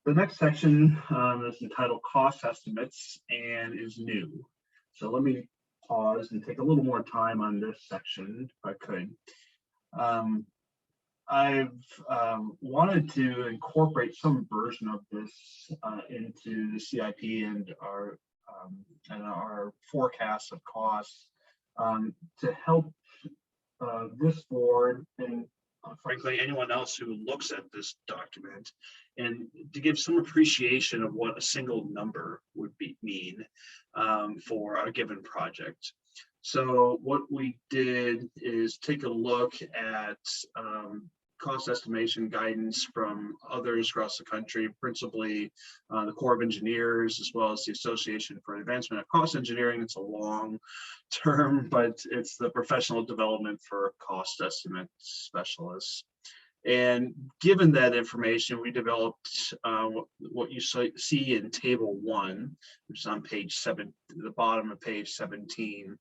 The next section is entitled Cost Estimates and is new. So let me pause and take a little more time on this section if I could. I've wanted to incorporate some version of this into the CIP and our forecasts of costs to help this board and frankly anyone else who looks at this document, and to give some appreciation of what a single number would mean for a given project. So what we did is take a look at cost estimation guidance from others across the country, principally the Corps of Engineers, as well as the Association for Advancement of Cost Engineering. It's a long term, but it's the professional development for cost estimate specialists. And given that information, we developed what you see in table 1, which is on page 7, the bottom of page 17.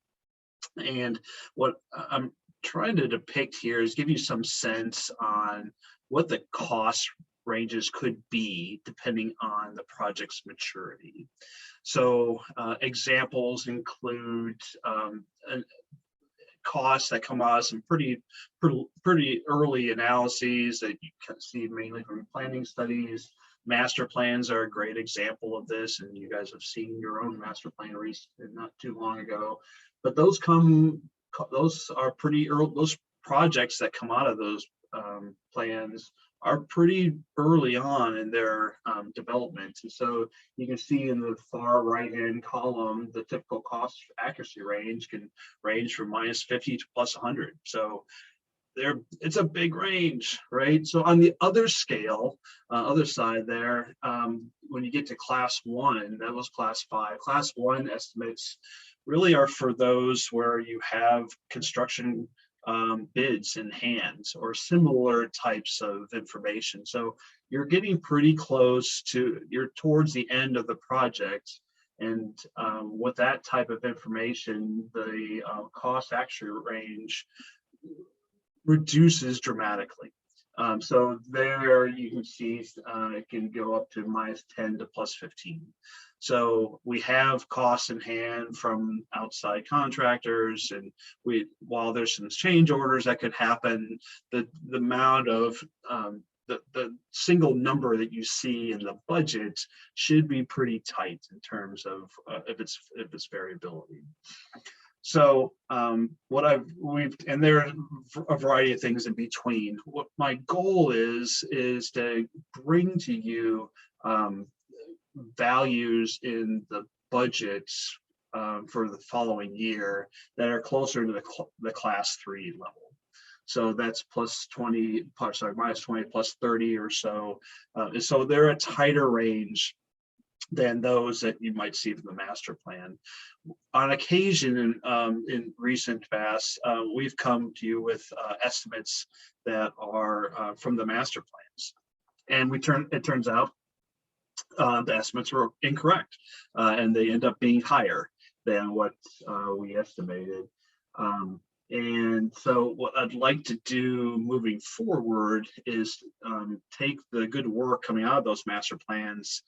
And what I'm trying to depict here is give you some sense on what the cost ranges could be depending on the project's maturity. So examples include costs that come out of some pretty early analyses that you can see mainly from planning studies. Master plans are a great example of this, and you guys have seen your own master plan recently, not too long ago. But those are pretty early. Those projects that come out of those plans are pretty early on in their development. And so you can see in the far right-hand column, the typical cost accuracy range can range from -50 to +100. So it's a big range, right? So on the other scale, other side there, when you get to class 1, that was class 5. Class 1 estimates really are for those where you have construction bids in hand or similar types of information. So you're getting pretty close to, you're towards the end of the project. And with that type of information, the cost actually range reduces dramatically. So there you can see it can go up to -10 to +15. So we have costs in hand from outside contractors, and while there's some change orders that could happen, the amount of the single number that you see in the budget should be pretty tight in terms of if it's variability. So and there are a variety of things in between. What my goal is to bring to you values in the budgets for the following year that are closer to the class 3 level. So that's -20 +30 or so. So they're a tighter range than those that you might see from the master plan. On occasion, in recent past, we've come to you with estimates that are from the master plans, and it turns out the estimates were incorrect, and they end up being higher than what we estimated. And so what I'd like to do moving forward is take the good work coming out of those master plans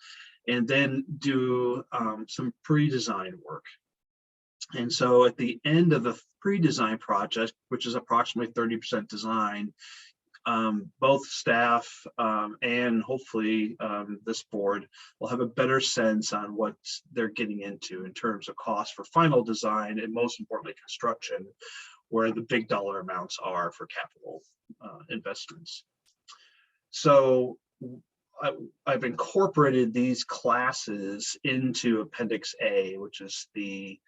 and then do some pre-design work. And so at the end of the pre-design project, which is approximately 30% design, both staff and hopefully this board will have a better sense on what they're getting into in terms of cost for final design and most importantly construction, where the big dollar amounts are for capital investments. So I've incorporated these classes into Appendix A, which is the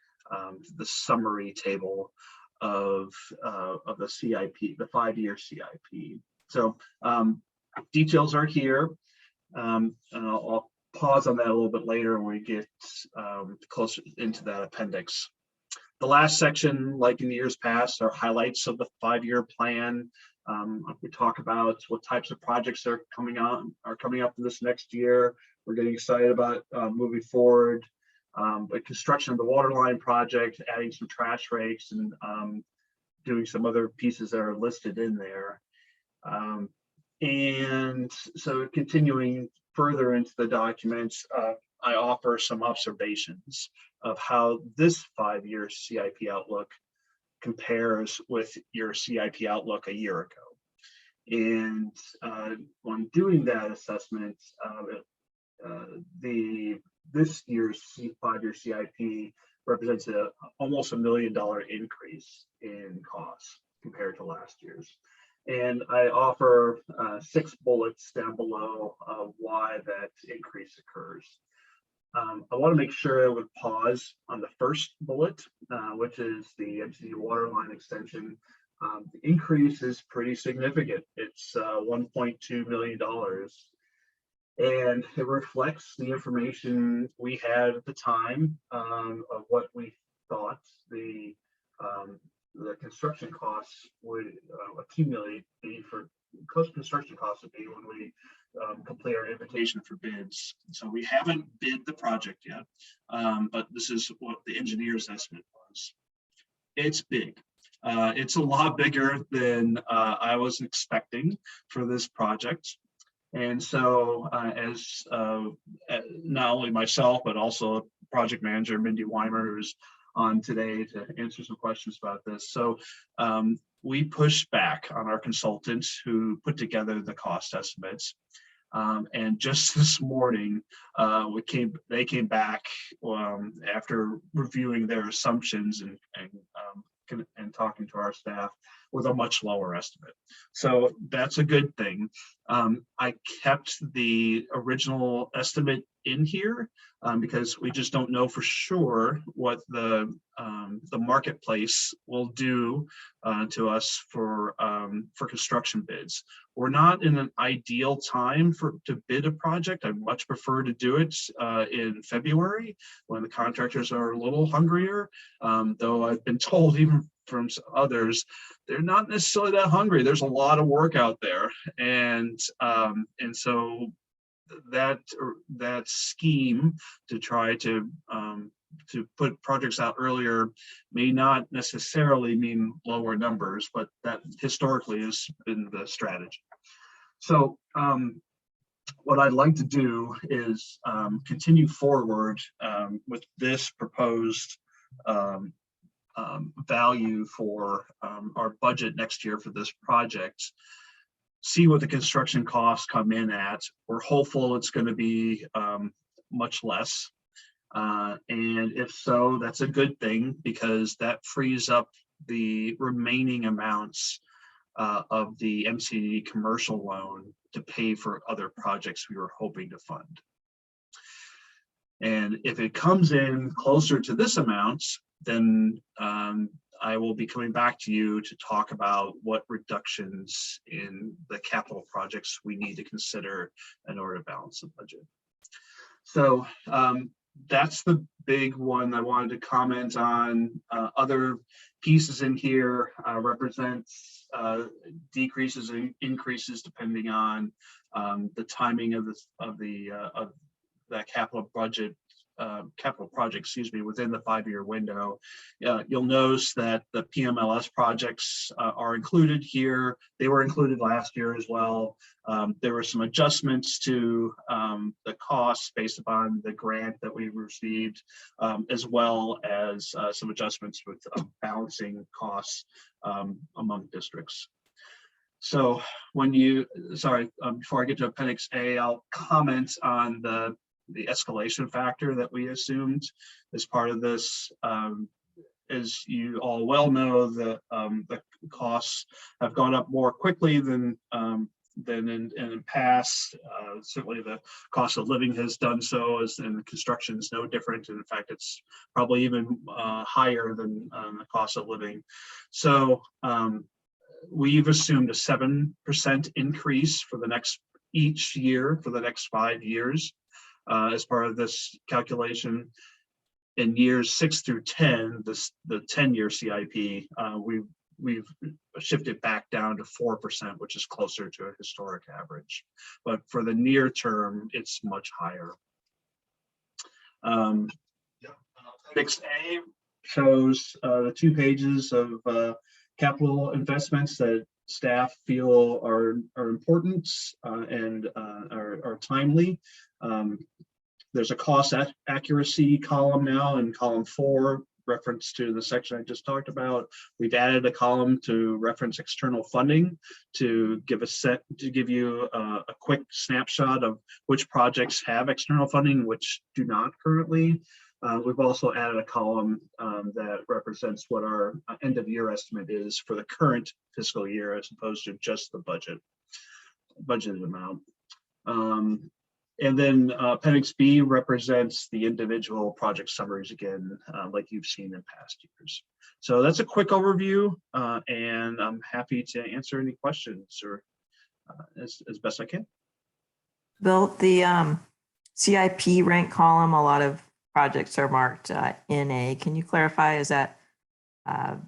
summary table of the CIP, the 5-year CIP. So details are here, and I'll pause on that a little bit later when we get closer into that appendix. The last section, like in the years past, are highlights of the 5-year plan. We talk about what types of projects are coming up in this next year. We're getting excited about moving forward. But construction of the water line project, adding some trash rakes, and doing some other pieces that are listed in there. And so continuing further into the documents, I offer some observations of how this 5-year CIP outlook compares with your CIP outlook a year ago. And when doing that assessment, this year's 5-year CIP represents almost $1 million increase in costs compared to last year's. And I offer 6 bullets down below of why that increase occurs. I want to make sure I would pause on the first bullet, which is the MCD water line extension. The increase is pretty significant. It's $1.2 million. And it reflects the information we had at the time of what we thought the construction costs would accumulate for construction costs would be when we complete our invitation for bids. So we haven't bid the project yet, but this is what the engineer's estimate was. It's big. It's a lot bigger than I was expecting for this project. And so as not only myself, but also project manager Mindy Weimer, who's on today to answer some questions about this. So we pushed back on our consultants who put together the cost estimates. And just this morning, they came back after reviewing their assumptions and talking to our staff with a much lower estimate. So that's a good thing. I kept the original estimate in here because we just don't know for sure what the marketplace will do to us for construction bids. We're not in an ideal time to bid a project. I much prefer to do it in February when the contractors are a little hungrier, though I've been told even from others, they're not necessarily that hungry. There's a lot of work out there. And so that scheme to try to put projects out earlier may not necessarily mean lower numbers, but that historically has been the strategy. So what I'd like to do is continue forward with this proposed value for our budget next year for this project, see what the construction costs come in at. We're hopeful it's going to be much less. And if so, that's a good thing because that frees up the remaining amounts of the MCDD commercial loan to pay for other projects we were hoping to fund. And if it comes in closer to this amount, then I will be coming back to you to talk about what reductions in the capital projects we need to consider in order to balance the budget. So that's the big one I wanted to comment on. Other pieces in here represents decreases and increases depending on the timing of the capital budget. Capital project, excuse me, within the 5-year window. You'll notice that the PMLS projects are included here. They were included last year as well. There were some adjustments to the costs based upon the grant that we received, as well as some adjustments with balancing costs among districts. So when before I get to Appendix A, I'll comment on the escalation factor that we assumed as part of this. As you all well know, the costs have gone up more quickly than in past. Certainly the cost of living has done so, and construction is no different. In fact, it's probably even higher than the cost of living. So we've assumed a 7% increase for each year for the next 5 years. As part of this calculation. In years 6 through 10, the 10-year CIP, we've shifted back down to 4%, which is closer to a historic average. But for the near term, it's much higher. Appendix A shows the 2 pages of capital investments that staff feel are important and are timely. There's a cost accuracy column now in column 4, reference to the section I just talked about. We've added a column to reference external funding to give you a quick snapshot of which projects have external funding, which do not currently. We've also added a column that represents what our end of year estimate is for the current fiscal year, as opposed to just the budgeted amount. And then Appendix B represents the individual project summaries again, like you've seen in past years. So that's a quick overview, and I'm happy to answer any questions or as best I can. Bill, the CIP rank column, a lot of projects are marked NA. Can you clarify, is that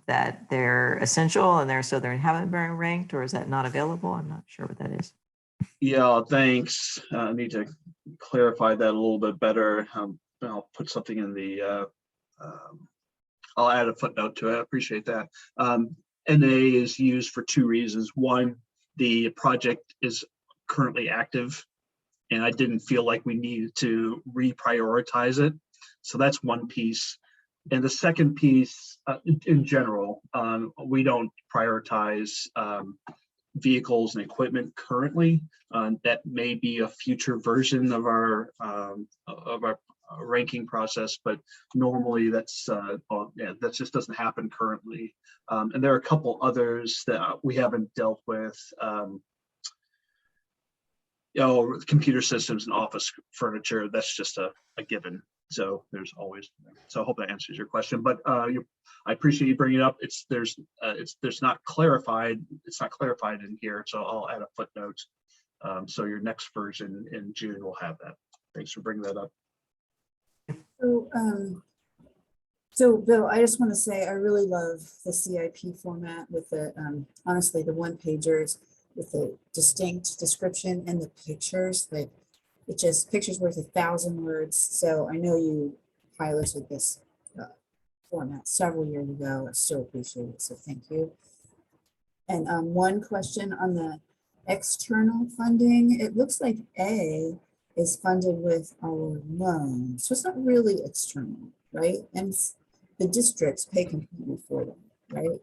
that they're essential and they haven't been ranked, or is that not available? I'm not sure what that is. Yeah, thanks. I need to clarify that a little bit better. I'll put something in the, I'll add a footnote to it. I appreciate that. NA is used for 2 reasons. One, the project is currently active, and I didn't feel like we needed to reprioritize it. So that's one piece. And the second piece, in general, we don't prioritize vehicles and equipment currently. That may be a future version of our ranking process, but normally that's that just doesn't happen currently. And there are a couple others that we haven't dealt with. Computer systems and office furniture, that's just a given. So there's always, so I hope that answers your question, but I appreciate you bringing it up. There's not clarified, it's not clarified in here, so I'll add a footnote. So your next version in June will have that. Thanks for bringing that up. So Bill, I just want to say I really love the CIP format with the honestly the 1-pagers with the distinct description and the pictures. Like, it just pictures worth 1,000 words. So I know you piloted this format several years ago. I still appreciate it, so thank you. And one question on the external funding. It looks like A is funded with our loan, so it's not really external, right? And the districts pay completely for them, right?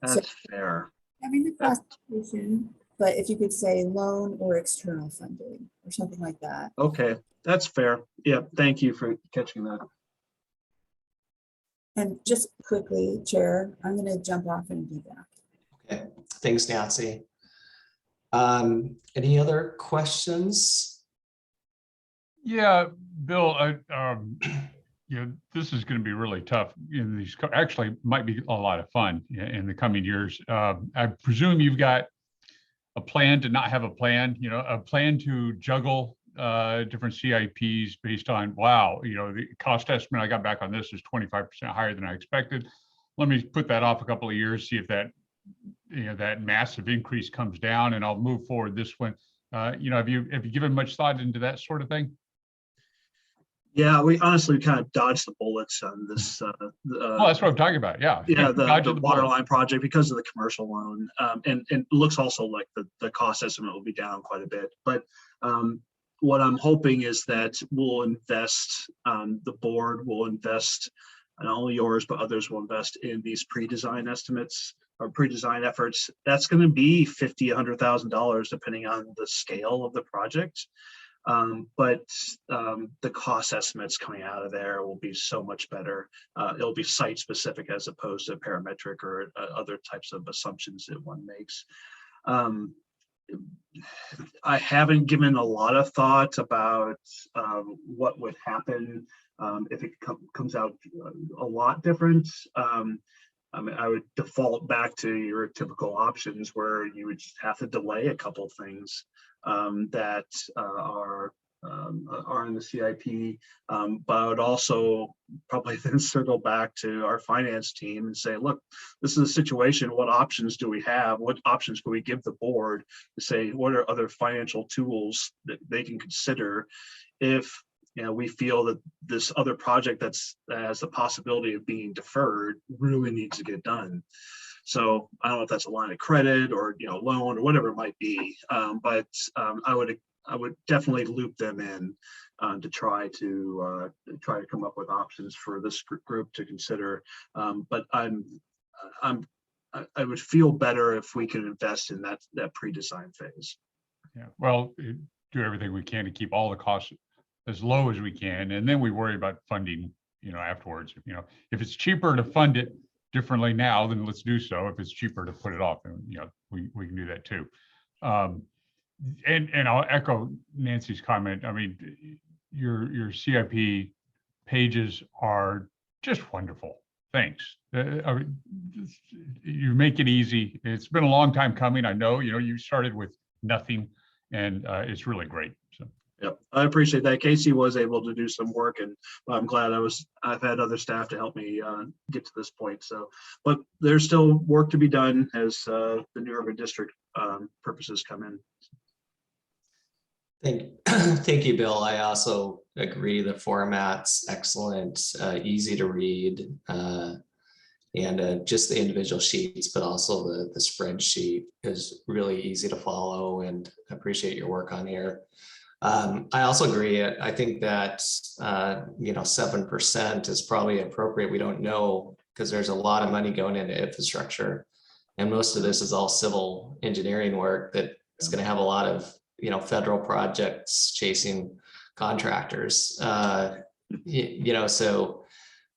That's fair. Having the classification, but if you could say loan or external funding or something like that. Okay, that's fair. Yeah, thank you for catching that. And just quickly, Chair, I'm going to jump off and be back. Okay, thanks, Nancy. Any other questions? Yeah, Bill, this is going to be really tough. These actually might be a lot of fun in the coming years. I presume you've got a plan to not have a plan, a plan to juggle different CIPs based on, wow, the cost estimate I got back on this is 25% higher than I expected. Let me put that off a couple of years, see if that, that massive increase comes down, and I'll move forward this one. Have you given much thought into that sort of thing? Yeah, we honestly kind of dodged the bullets on this. Well, that's what I'm talking about. Yeah. Yeah, the water line project because of the commercial loan, and it looks also like the cost estimate will be down quite a bit. But what I'm hoping is that we'll invest, the board will invest, not only yours but others will invest in these pre-design estimates or pre-design efforts. That's going to be $50,000, $100,000 depending on the scale of the project. But the cost estimates coming out of there will be so much better. It'll be site specific as opposed to parametric or other types of assumptions that one makes. I haven't given a lot of thought about what would happen if it comes out a lot different. I mean, I would default back to your typical options where you would just have to delay a couple things that are in the CIP, but I would also probably then circle back to our finance team and say, look, this is a situation. What options do we have? What options can we give the board to say, what are other financial tools that they can consider if we feel that this other project that has the possibility of being deferred really needs to get done. So I don't know if that's a line of credit or, loan or whatever it might be. But I would definitely loop them in to try to come up with options for this group to consider. But I would feel better if we could invest in that pre-design phase. Yeah, well, do everything we can to keep all the costs as low as we can, and then we worry about funding, afterwards. If it's cheaper to fund it differently now, then let's do so. If it's cheaper to put it off, then we can do that too. And I'll echo Nancy's comment. I mean, your CIP pages are just wonderful. Thanks. You make it easy. It's been a long time coming. I know, you started with nothing, and it's really great. So. Yep, I appreciate that. Casey was able to do some work, and I'm glad I've had other staff to help me get to this point. So, but there's still work to be done as the new urban district purposes come in. Thank you, Bill. I also agree the format's excellent, easy to read, and just the individual sheets, but also the spreadsheet is really easy to follow, and appreciate your work on here. I also agree. I think that 7% is probably appropriate. We don't know because there's a lot of money going into infrastructure, and most of this is all civil engineering work that is going to have a lot of federal projects chasing contractors. So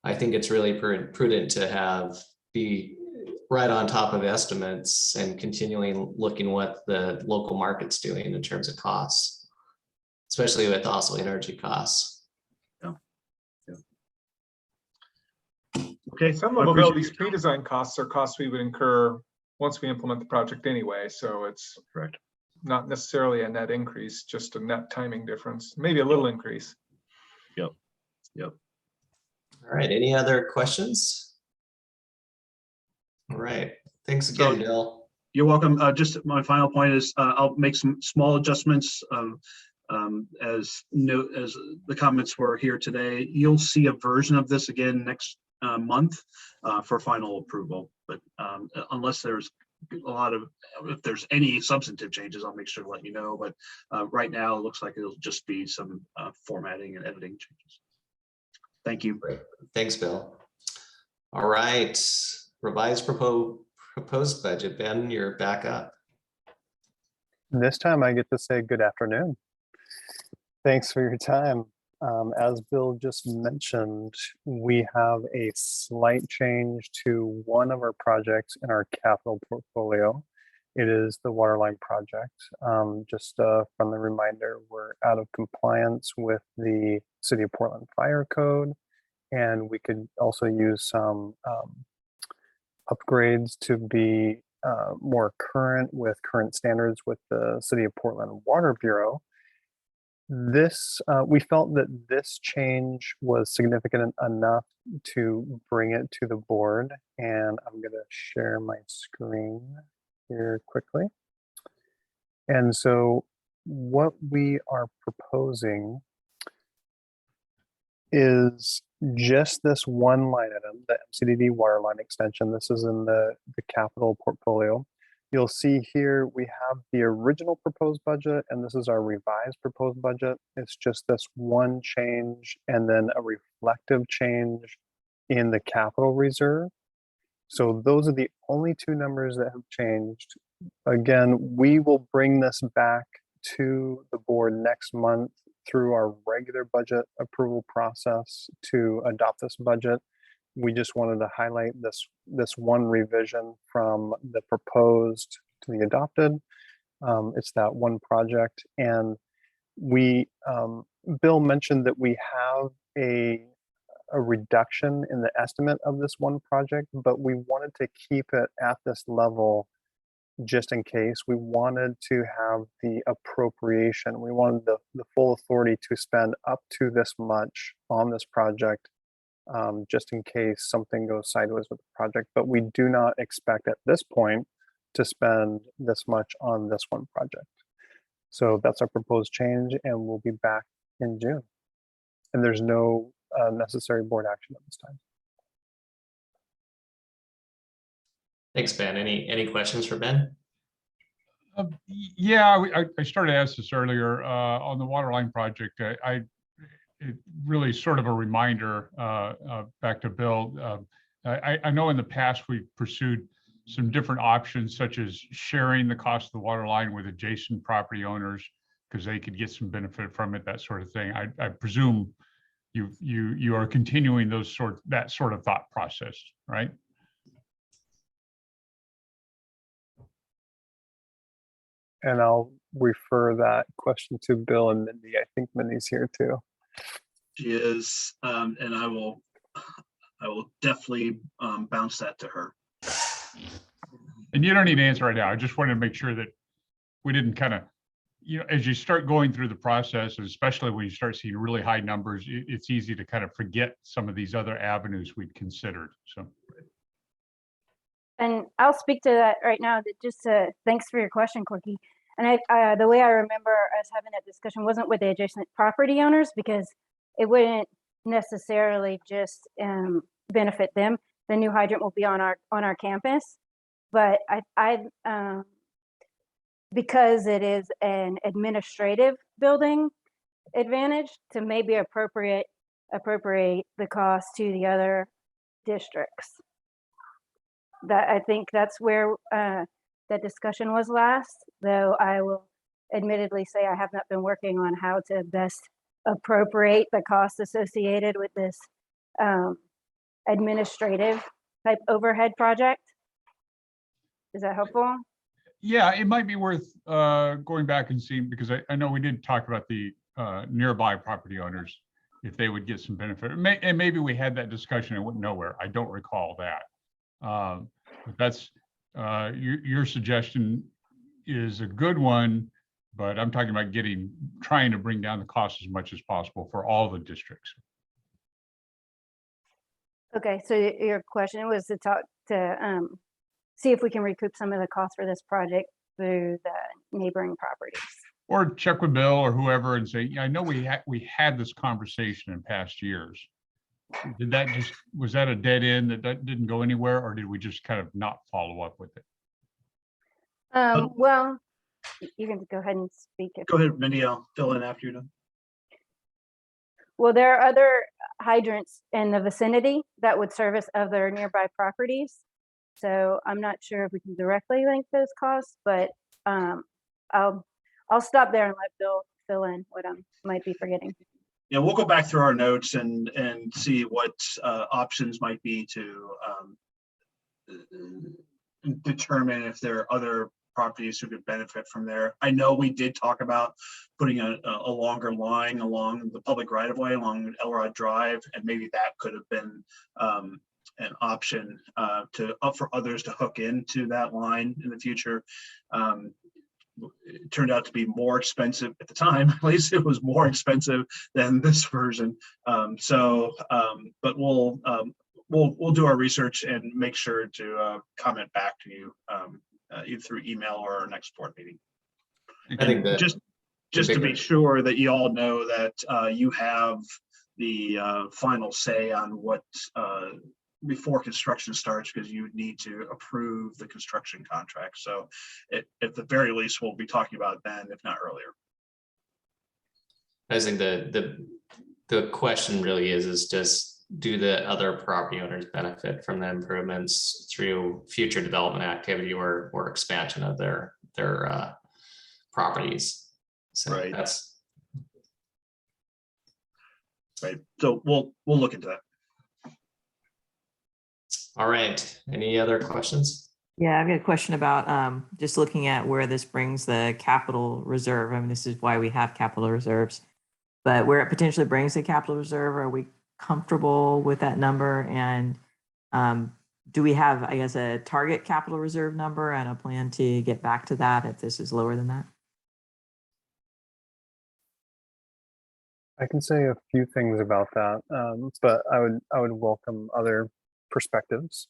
I think it's really prudent to be right on top of estimates and continually looking what the local market's doing in terms of costs, especially with also energy costs. Okay, Some of these pre-design costs are costs we would incur once we implement the project anyway. So it's correct. Not necessarily a net increase, just a net timing difference, maybe a little increase. Yep. All right, any other questions? All right, thanks again, Bill. You're welcome. Just my final point is I'll make some small adjustments as the comments were here today. You'll see a version of this again next month for final approval, but unless there's if there's any substantive changes, I'll make sure to let you know. But right now, it looks like it'll just be some formatting and editing changes. Thank you. Great. Thanks, Bill. All right, revised proposed budget. Ben, you're back up. This time I get to say good afternoon. Thanks for your time. As Bill just mentioned, we have a slight change to one of our projects in our capital portfolio. It is the waterline project. Just a friendly reminder, we're out of compliance with the City of Portland Fire Code, and we could also use some upgrades to be more current with current standards with the City of Portland Water Bureau. We felt that this change was significant enough to bring it to the board, and I'm going to share my screen here quickly. And so what we are proposing is just this one line item, the MCDD water line extension. This is in the capital portfolio. You'll see here we have the original proposed budget, and this is our revised proposed budget. It's just this one change and then a reflective change in the capital reserve. So those are the only two numbers that have changed. Again, we will bring this back to the board next month through our regular budget approval process to adopt this budget. We just wanted to highlight this one revision from the proposed to the adopted. It's that one project, and Bill mentioned that we have a reduction in the estimate of this one project, but we wanted to keep it at this level just in case. We wanted to have the appropriation. We wanted the full authority to spend up to this much on this project, just in case something goes sideways with the project. But we do not expect at this point to spend this much on this one project. So that's our proposed change, and we'll be back in June. And there's no necessary board action at this time. Thanks, Ben. Any questions for Ben? Yeah, I started to ask this earlier on the water line project. It really sort of a reminder back to Bill. I know in the past we pursued some different options, such as sharing the cost of the water line with adjacent property owners because they could get some benefit from it, that sort of thing. I presume you are continuing that sort of thought process, right? And I'll refer that question to Bill and Mindy. I think Mindy's here too. She is, and I will definitely bounce that to her. And you don't need to answer right now. I just wanted to make sure that we didn't kind of, as you start going through the process, and especially when you start seeing really high numbers, it's easy to kind of forget some of these other avenues we'd considered. So. And I'll speak to that right now. That just thanks for your question, Corky. And the way I remember us having that discussion wasn't with the adjacent property owners, because it wouldn't necessarily just benefit them. The new hydrant will be on our campus, but I because it is an administrative building advantage, to maybe appropriate the cost to the other districts. That I think that's where that discussion was last, though I will admittedly say I have not been working on how to best appropriate the cost associated with this administrative type overhead project. Is that helpful? Yeah, it might be worth going back and seeing, because I know we did talk about the nearby property owners, if they would get some benefit. And maybe we had that discussion and went nowhere. I don't recall that. But that's your suggestion is a good one, but I'm talking about trying to bring down the cost as much as possible for all the districts. Okay, so your question was to talk to see if we can recoup some of the costs for this project through the neighboring properties. Or check with Bill or whoever and say, yeah, I know we had this conversation in past years. Was that a dead end that didn't go anywhere, or did we just kind of not follow up with it? Well, you can go ahead and speak. Go ahead, Mindy. I'll fill in after you're done. Well, there are other hydrants in the vicinity that would service other nearby properties. So I'm not sure if we can directly link those costs, but I'll stop there and let Bill fill in what I might be forgetting. Yeah, we'll go back through our notes and see what options might be to determine if there are other properties who could benefit from there. I know we did talk about putting a longer line along the public right of way along Elrod Drive, and maybe that could have been an option for others to hook into that line in the future. It turned out to be more expensive at the time. At least it was more expensive than this version. But we'll do our research and make sure to comment back to you either through email or our next board meeting. I think that just to be sure that you all know that you have the final say on what before construction starts, because you need to approve the construction contract. So at the very least, we'll be talking about then, if not earlier. I think the question really is just, do the other property owners benefit from the improvements through future development activity or expansion of their properties? So right. That's right. So we'll look into that. All right. Any other questions? Yeah, I've got a question about just looking at where this brings the capital reserve. I mean, this is why we have capital reserves, but where it potentially brings the capital reserve, are we comfortable with that number? And do we have, I guess, a target capital reserve number and a plan to get back to that if this is lower than that? I can say a few things about that, but I would welcome other perspectives.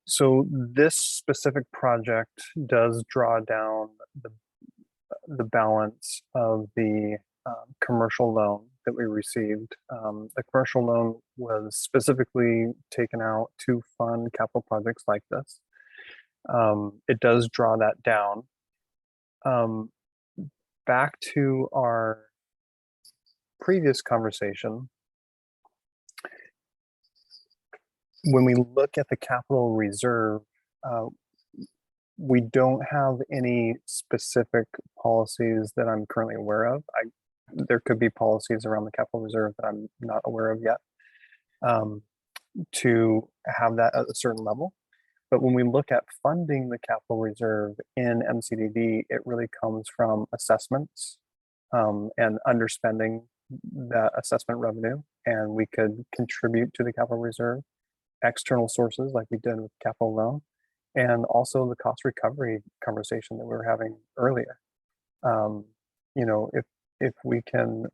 So this specific project does draw down the balance of the commercial loan that we received. The commercial loan was specifically taken out to fund capital projects like this. It does draw that down. Back to our previous conversation, when we look at the capital reserve, we don't have any specific policies that I'm currently aware of. There could be policies around the capital reserve that I'm not aware of yet, to have that at a certain level. But when we look at funding the capital reserve in MCDD, it really comes from assessments and underspending that assessment revenue, and we could contribute to the capital reserve, external sources like we did with capital loan, and also the cost recovery conversation that we were having earlier. You know, if we can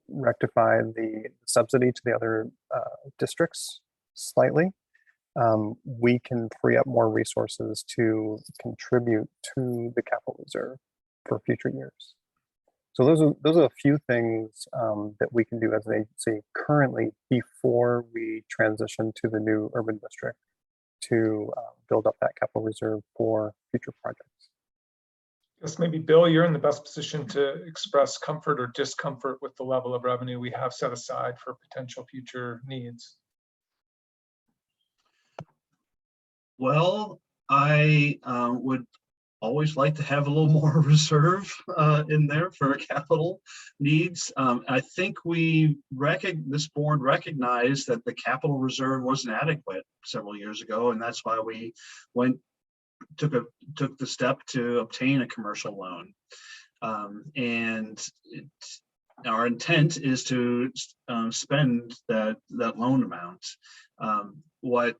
rectify the subsidy to the other districts slightly, we can free up more resources to contribute to the capital reserve for future years. So those are a few things that we can do as an agency currently before we transition to the new urban district to build up that capital reserve for future projects. Yes, maybe Bill, you're in the best position to express comfort or discomfort with the level of revenue we have set aside for potential future needs. Well, I would always like to have a little more reserve in there for capital needs. I think this board recognized that the capital reserve wasn't adequate several years ago, and that's why we took the step to obtain a commercial loan. Our intent is to spend that loan amount. What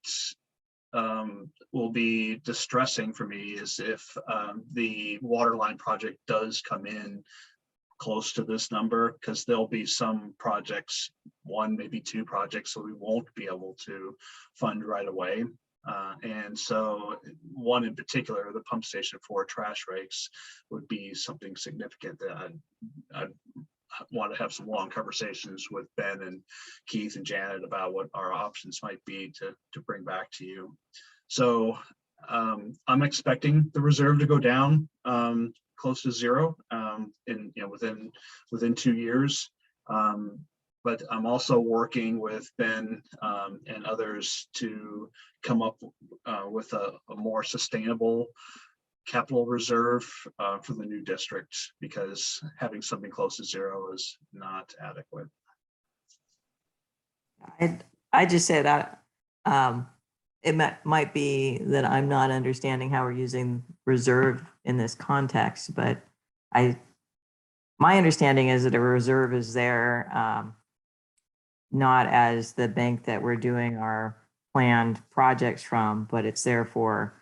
will be distressing for me is if the waterline project does come in close to this number, because there'll be some projects, one, maybe two projects, so we won't be able to fund right away. And so one in particular, the pump station for trash rakes, would be something significant that I'd want to have some long conversations with Ben and Keith and Janet about what our options might be to bring back to you. So I'm expecting the reserve to go down close to zero within 2 years. But I'm also working with Ben and others to come up with a more sustainable capital reserve for the new district, because having something close to zero is not adequate. I just say that it might be that I'm not understanding how we're using reserve in this context, but my understanding is that a reserve is there not as the bank that we're doing our planned projects from, but it's there for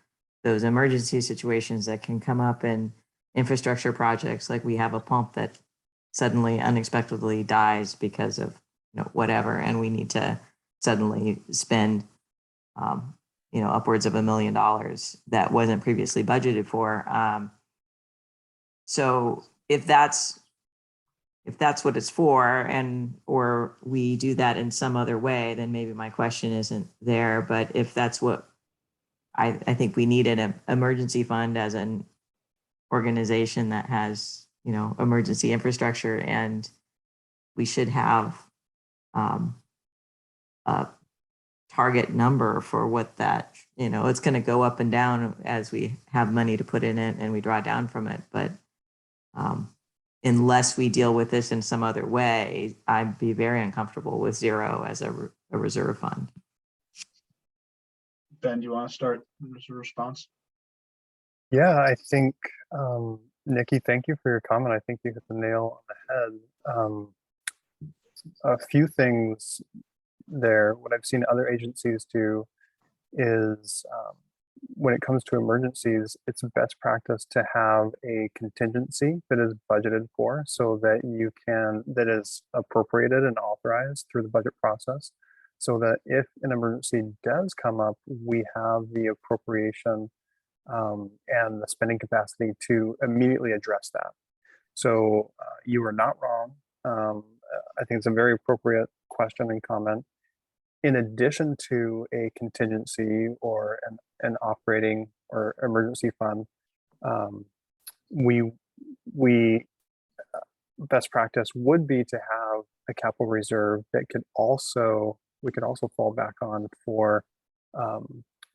those emergency situations that can come up in infrastructure projects. Like we have a pump that suddenly unexpectedly dies because of whatever, and we need to suddenly spend upwards of $1 million that wasn't previously budgeted for. So if that's what it's for, or we do that in some other way, then maybe my question isn't there. But if that's what I think we need an emergency fund as an organization that has, emergency infrastructure, and we should have a target number for what that, it's going to go up and down as we have money to put in it and we draw down from it. But unless we deal with this in some other way, I'd be very uncomfortable with zero as a reserve fund. Ben, do you want to start with a response? Yeah, I think, Nikki, thank you for your comment. I think you hit the nail on the head. A few things there. What I've seen other agencies do is when it comes to emergencies, it's best practice to have a contingency that is budgeted for, so that is appropriated and authorized through the budget process, so that if an emergency does come up, we have the appropriation and the spending capacity to immediately address that. So you are not wrong. I think it's a very appropriate question and comment. In addition to a contingency or an operating or emergency fund, we best practice would be to have a capital reserve that we could also fall back on for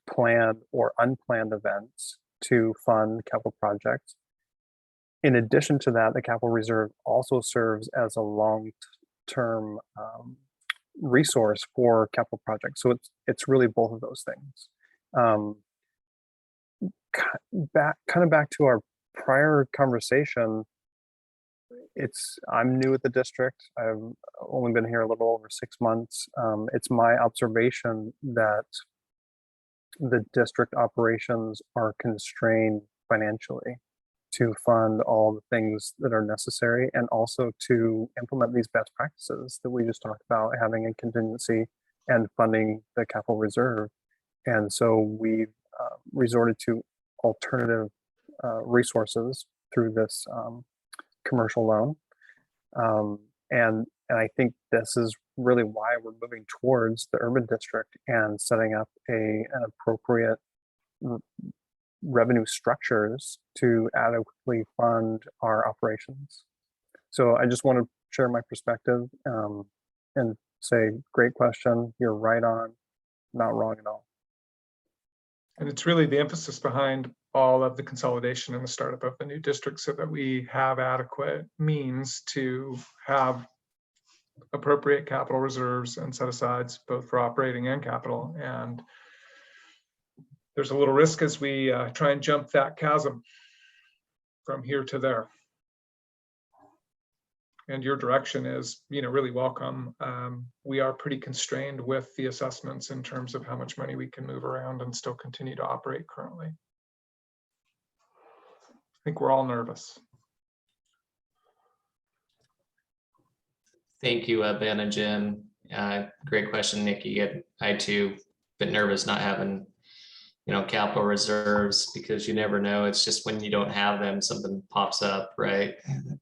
planned or unplanned events to fund capital projects. In addition to that, the capital reserve also serves as a long-term resource for capital projects. So it's really both of those things. Back to our prior conversation. I'm new at the district. I've only been here a little over 6 months. It's my observation that the district operations are constrained financially to fund all the things that are necessary, and also to implement these best practices that we just talked about, having a contingency and funding the capital reserve. And so we've resorted to alternative resources through this commercial loan. And I think this is really why we're moving towards the urban district and setting up an appropriate revenue structures to adequately fund our operations. So I just want to share my perspective and say, great question. You're right on, not wrong at all. And it's really the emphasis behind all of the consolidation and the startup of the new district, so that we have adequate means to have appropriate capital reserves and set asides both for operating and capital. And there's a little risk as we try and jump that chasm from here to there. And your direction is, really welcome. We are pretty constrained with the assessments in terms of how much money we can move around and still continue to operate currently. I think we're all nervous. Thank you, Ben and Jim. Great question, Nikki. I too been nervous not having, capital reserves, because you never know. It's just when you don't have them, something pops up, right?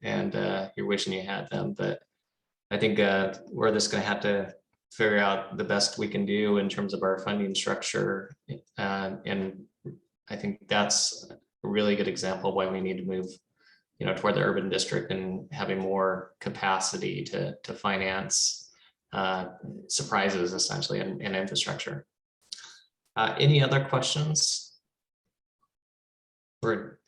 And you're wishing you had them. But I think we're just going to have to figure out the best we can do in terms of our funding structure. And I think that's a really good example of why we need to move, toward the urban district and having more capacity to finance surprises, essentially, in infrastructure. Any other questions? For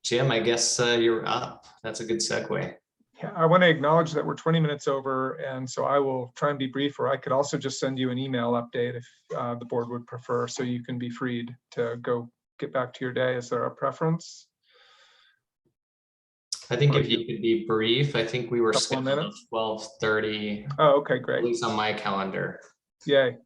Jim, I guess you're up. That's a good segue. Yeah, I want to acknowledge that we're 20 minutes over, and so I will try and be brief, or I could also just send you an email update if the board would prefer, so you can be freed to go get back to your day. Is there a preference? I think if you could be brief. I think we were scheduled at 12:30. Oh, okay, great. At least on my calendar. Yay.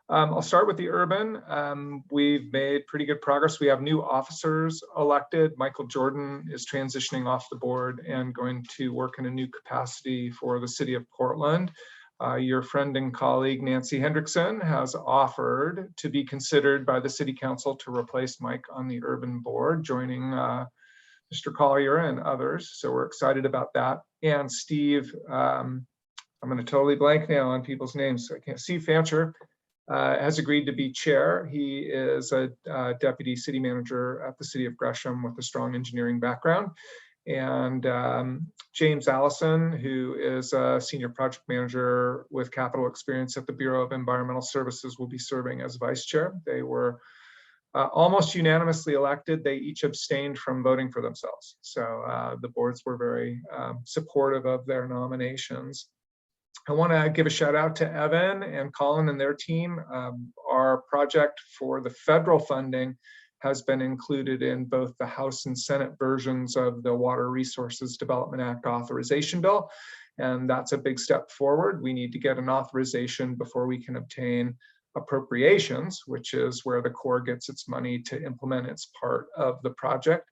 I'll start with the urban. We've made pretty good progress. We have new officers elected. Michael Jordan is transitioning off the board and going to work in a new capacity for the city of Portland. Your friend and colleague, Nancy Hendrickson, has offered to be considered by the city council to replace Mike on the urban board, joining Mr. Collier and others. So we're excited about that. And Steve, I'm going to totally blank now on people's names, so I can't see. Fancher has agreed to be chair. He is a deputy city manager at the city of Gresham with a strong engineering background. And James Allison, who is a senior project manager with capital experience at the Bureau of Environmental Services, will be serving as vice chair. They were almost unanimously elected. They each abstained from voting for themselves. So the boards were very supportive of their nominations. I want to give a shout out to Evan and Colin and their team. Our project for the federal funding has been included in both the House and Senate versions of the Water Resources Development Act authorization bill. And that's a big step forward. We need to get an authorization before we can obtain appropriations, which is where the Corps gets its money to implement its part of the project.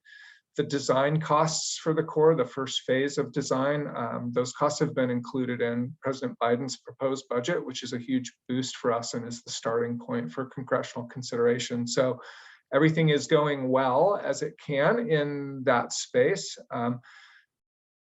The design costs for the Corps, the first phase of design, those costs have been included in President Biden's proposed budget, which is a huge boost for us and is the starting point for congressional consideration. So everything is going well as it can in that space.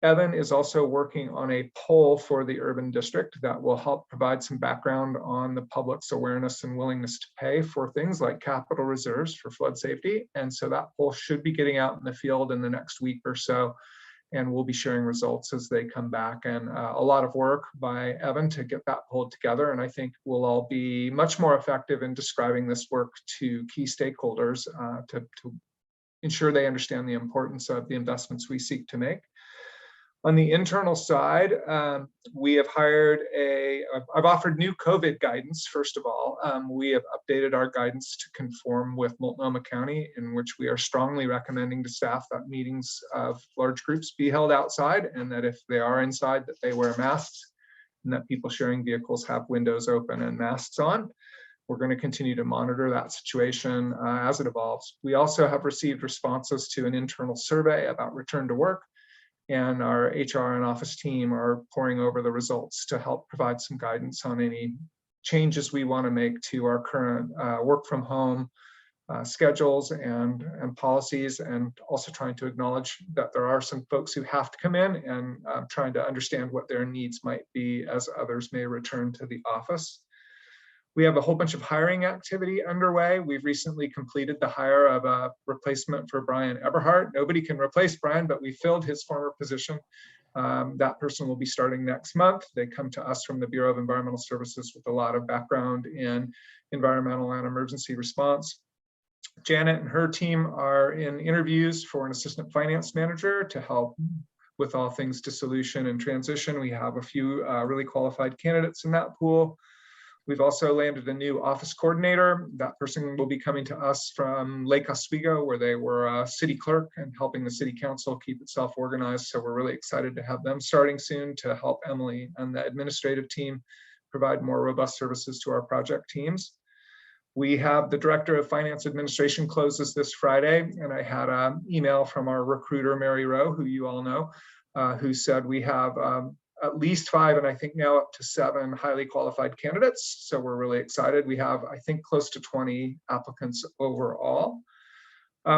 Evan is also working on a poll for the urban district that will help provide some background on the public's awareness and willingness to pay for things like capital reserves for flood safety. And so that poll should be getting out in the field in the next week or so. And we'll be sharing results as they come back. And a lot of work by Evan to get that pulled together. And I think we'll all be much more effective in describing this work to key stakeholders to ensure they understand the importance of the investments we seek to make. On the internal side, we have I've offered new COVID guidance, first of all. We have updated our guidance to conform with Multnomah County, in which we are strongly recommending to staff that meetings of large groups be held outside, and that if they are inside, that they wear masks, and that people sharing vehicles have windows open and masks on. We're going to continue to monitor that situation as it evolves. We also have received responses to an internal survey about return to work, and our HR and office team are poring over the results to help provide some guidance on any changes we want to make to our current work from home schedules and policies, and also trying to acknowledge that there are some folks who have to come in, and trying to understand what their needs might be as others may return to the office. We have a whole bunch of hiring activity underway. We've recently completed the hire of a replacement for Brian Eberhardt. Nobody can replace Brian, but we filled his former position. That person will be starting next month. They come to us from the Bureau of Environmental Services with a lot of background in environmental and emergency response. Janet and her team are in interviews for an assistant finance manager to help with all things dissolution and transition. We have a few really qualified candidates in that pool. We've also landed a new office coordinator. That person will be coming to us from Lake Oswego, where they were a city clerk and helping the city council keep itself organized. So we're really excited to have them starting soon to help Emily and the administrative team provide more robust services to our project teams. We have the Director of Finance Administration closes this Friday, and I had an email from our recruiter, Mary Rowe, who you all know, who said we have at least 5, and I think now up to 7 highly qualified candidates. So we're really excited. We have, I think, close to 20 applicants overall.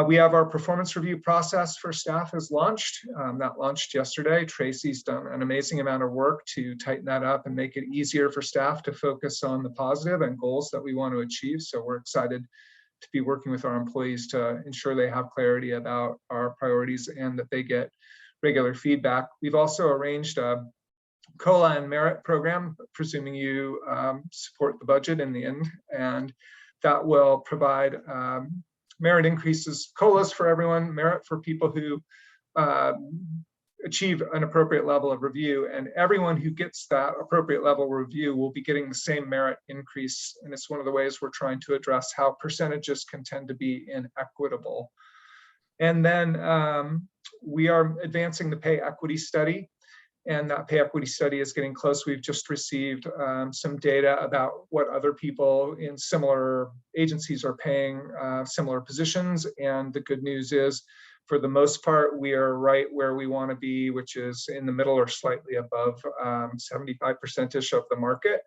We have our performance review process for staff is launched. That launched yesterday. Tracy's done an amazing amount of work to tighten that up and make it easier for staff to focus on the positive and goals that we want to achieve. So we're excited to be working with our employees to ensure they have clarity about our priorities and that they get regular feedback. We've also arranged a COLA and merit program, presuming you support the budget in the end, and that will provide merit increases, COLAs for everyone, merit for people who achieve an appropriate level of review, and everyone who gets that appropriate level of review will be getting the same merit increase. And it's one of the ways we're trying to address how percentages can tend to be inequitable. And then we are advancing the pay equity study. And that pay equity study is getting close. We've just received some data about what other people in similar agencies are paying similar positions. And the good news is, for the most part, we are right where we want to be, which is in the middle or slightly above 75%-ish of the market.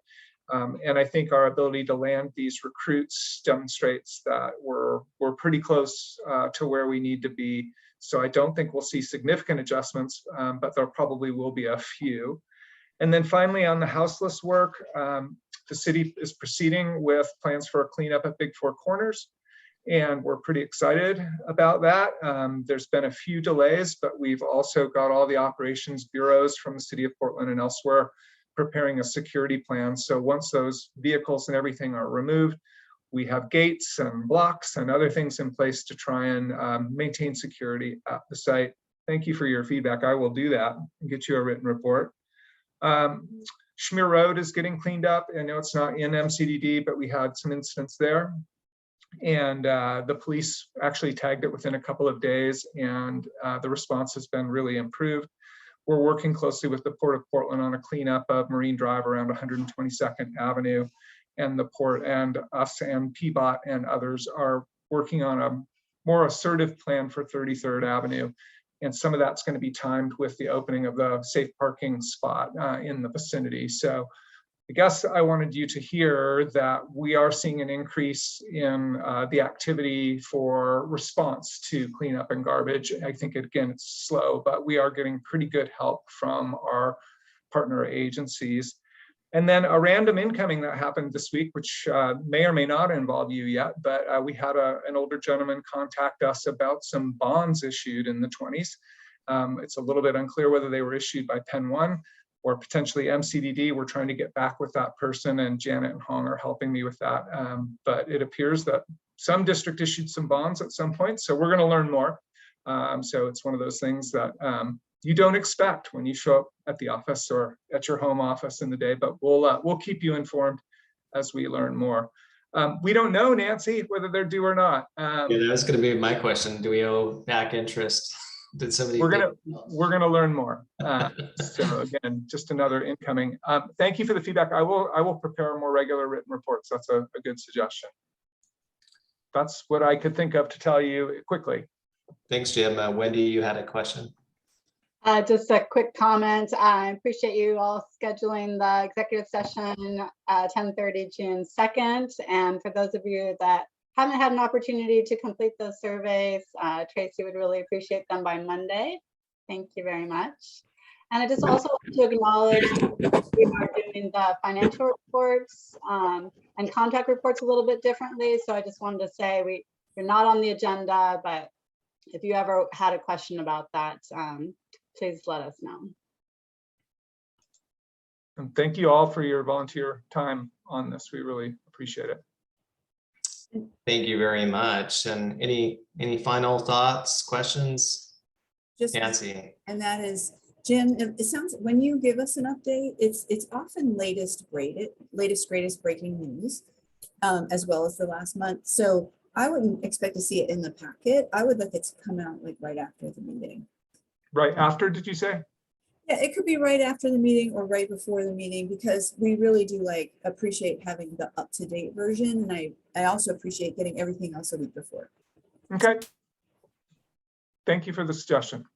And I think our ability to land these recruits demonstrates that we're pretty close to where we need to be. So I don't think we'll see significant adjustments, but there probably will be a few. And then finally, on the houseless work, the city is proceeding with plans for a cleanup at Big Four Corners, and we're pretty excited about that. There's been a few delays, but we've also got all the operations bureaus from the city of Portland and elsewhere preparing a security plan. So once those vehicles and everything are removed, we have gates and blocks and other things in place to try and maintain security at the site. Thank you for your feedback. I will do that and get you a written report. Schmear Road is getting cleaned up. I know it's not in MCDD, but we had some incidents there. And the police actually tagged it within a couple of days, and the response has been really improved. We're working closely with the Port of Portland on a cleanup of Marine Drive around 122nd Avenue. And the port and us and PBOT and others are working on a more assertive plan for 33rd Avenue. And some of that's going to be timed with the opening of the safe parking spot in the vicinity. So I guess I wanted you to hear that we are seeing an increase in the activity for response to cleanup and garbage. I think, again, it's slow, but we are getting pretty good help from our partner agencies. And then a random incoming that happened this week, which may or may not involve you yet, but we had an older gentleman contact us about some bonds issued in the 20s. It's a little bit unclear whether they were issued by Penn One or potentially MCDD. We're trying to get back with that person, and Janet and Hong are helping me with that. But it appears that some district issued some bonds at some point, so we're going to learn more. So it's one of those things that you don't expect when you show up at the office or at your home office in the day, but we'll keep you informed as we learn more. We don't know, Nancy, whether they're due or not. Yeah, that was going to be my question. Do we owe back interest? Did somebody? We're gonna learn more. So again, just another incoming. Thank you for the feedback. I will prepare more regular written reports. That's a good suggestion. That's what I could think of to tell you quickly. Thanks, Jim. Wendy, you had a question. Just a quick comment. I appreciate you all scheduling the executive session 10:30 June 2nd. And for those of you that haven't had an opportunity to complete those surveys, Tracy would really appreciate them by Monday. Thank you very much. And I just also want to acknowledge we are doing the financial reports and contract reports a little bit differently. So I just wanted to say you're not on the agenda, but if you ever had a question about that, please let us know. And thank you all for your volunteer time on this. We really appreciate it. Thank you very much. And any final thoughts, questions? Just Nancy. And that is, Jim, it sounds, when you give us an update, it's often latest greatest breaking news, as well as the last month. So I wouldn't expect to see it in the packet. I would like it to come out like right after the meeting. Right after, did you say? Yeah, it could be right after the meeting or right before the meeting, because we really do appreciate having the up-to-date version. And I also appreciate getting everything else a week before. Okay. Thank you for the suggestion.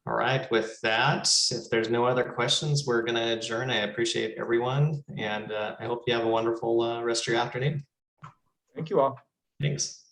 All right, with that, if there's no other questions, we're going to adjourn. I appreciate everyone, and I hope you have a wonderful rest of your afternoon. Thank you all. Thanks.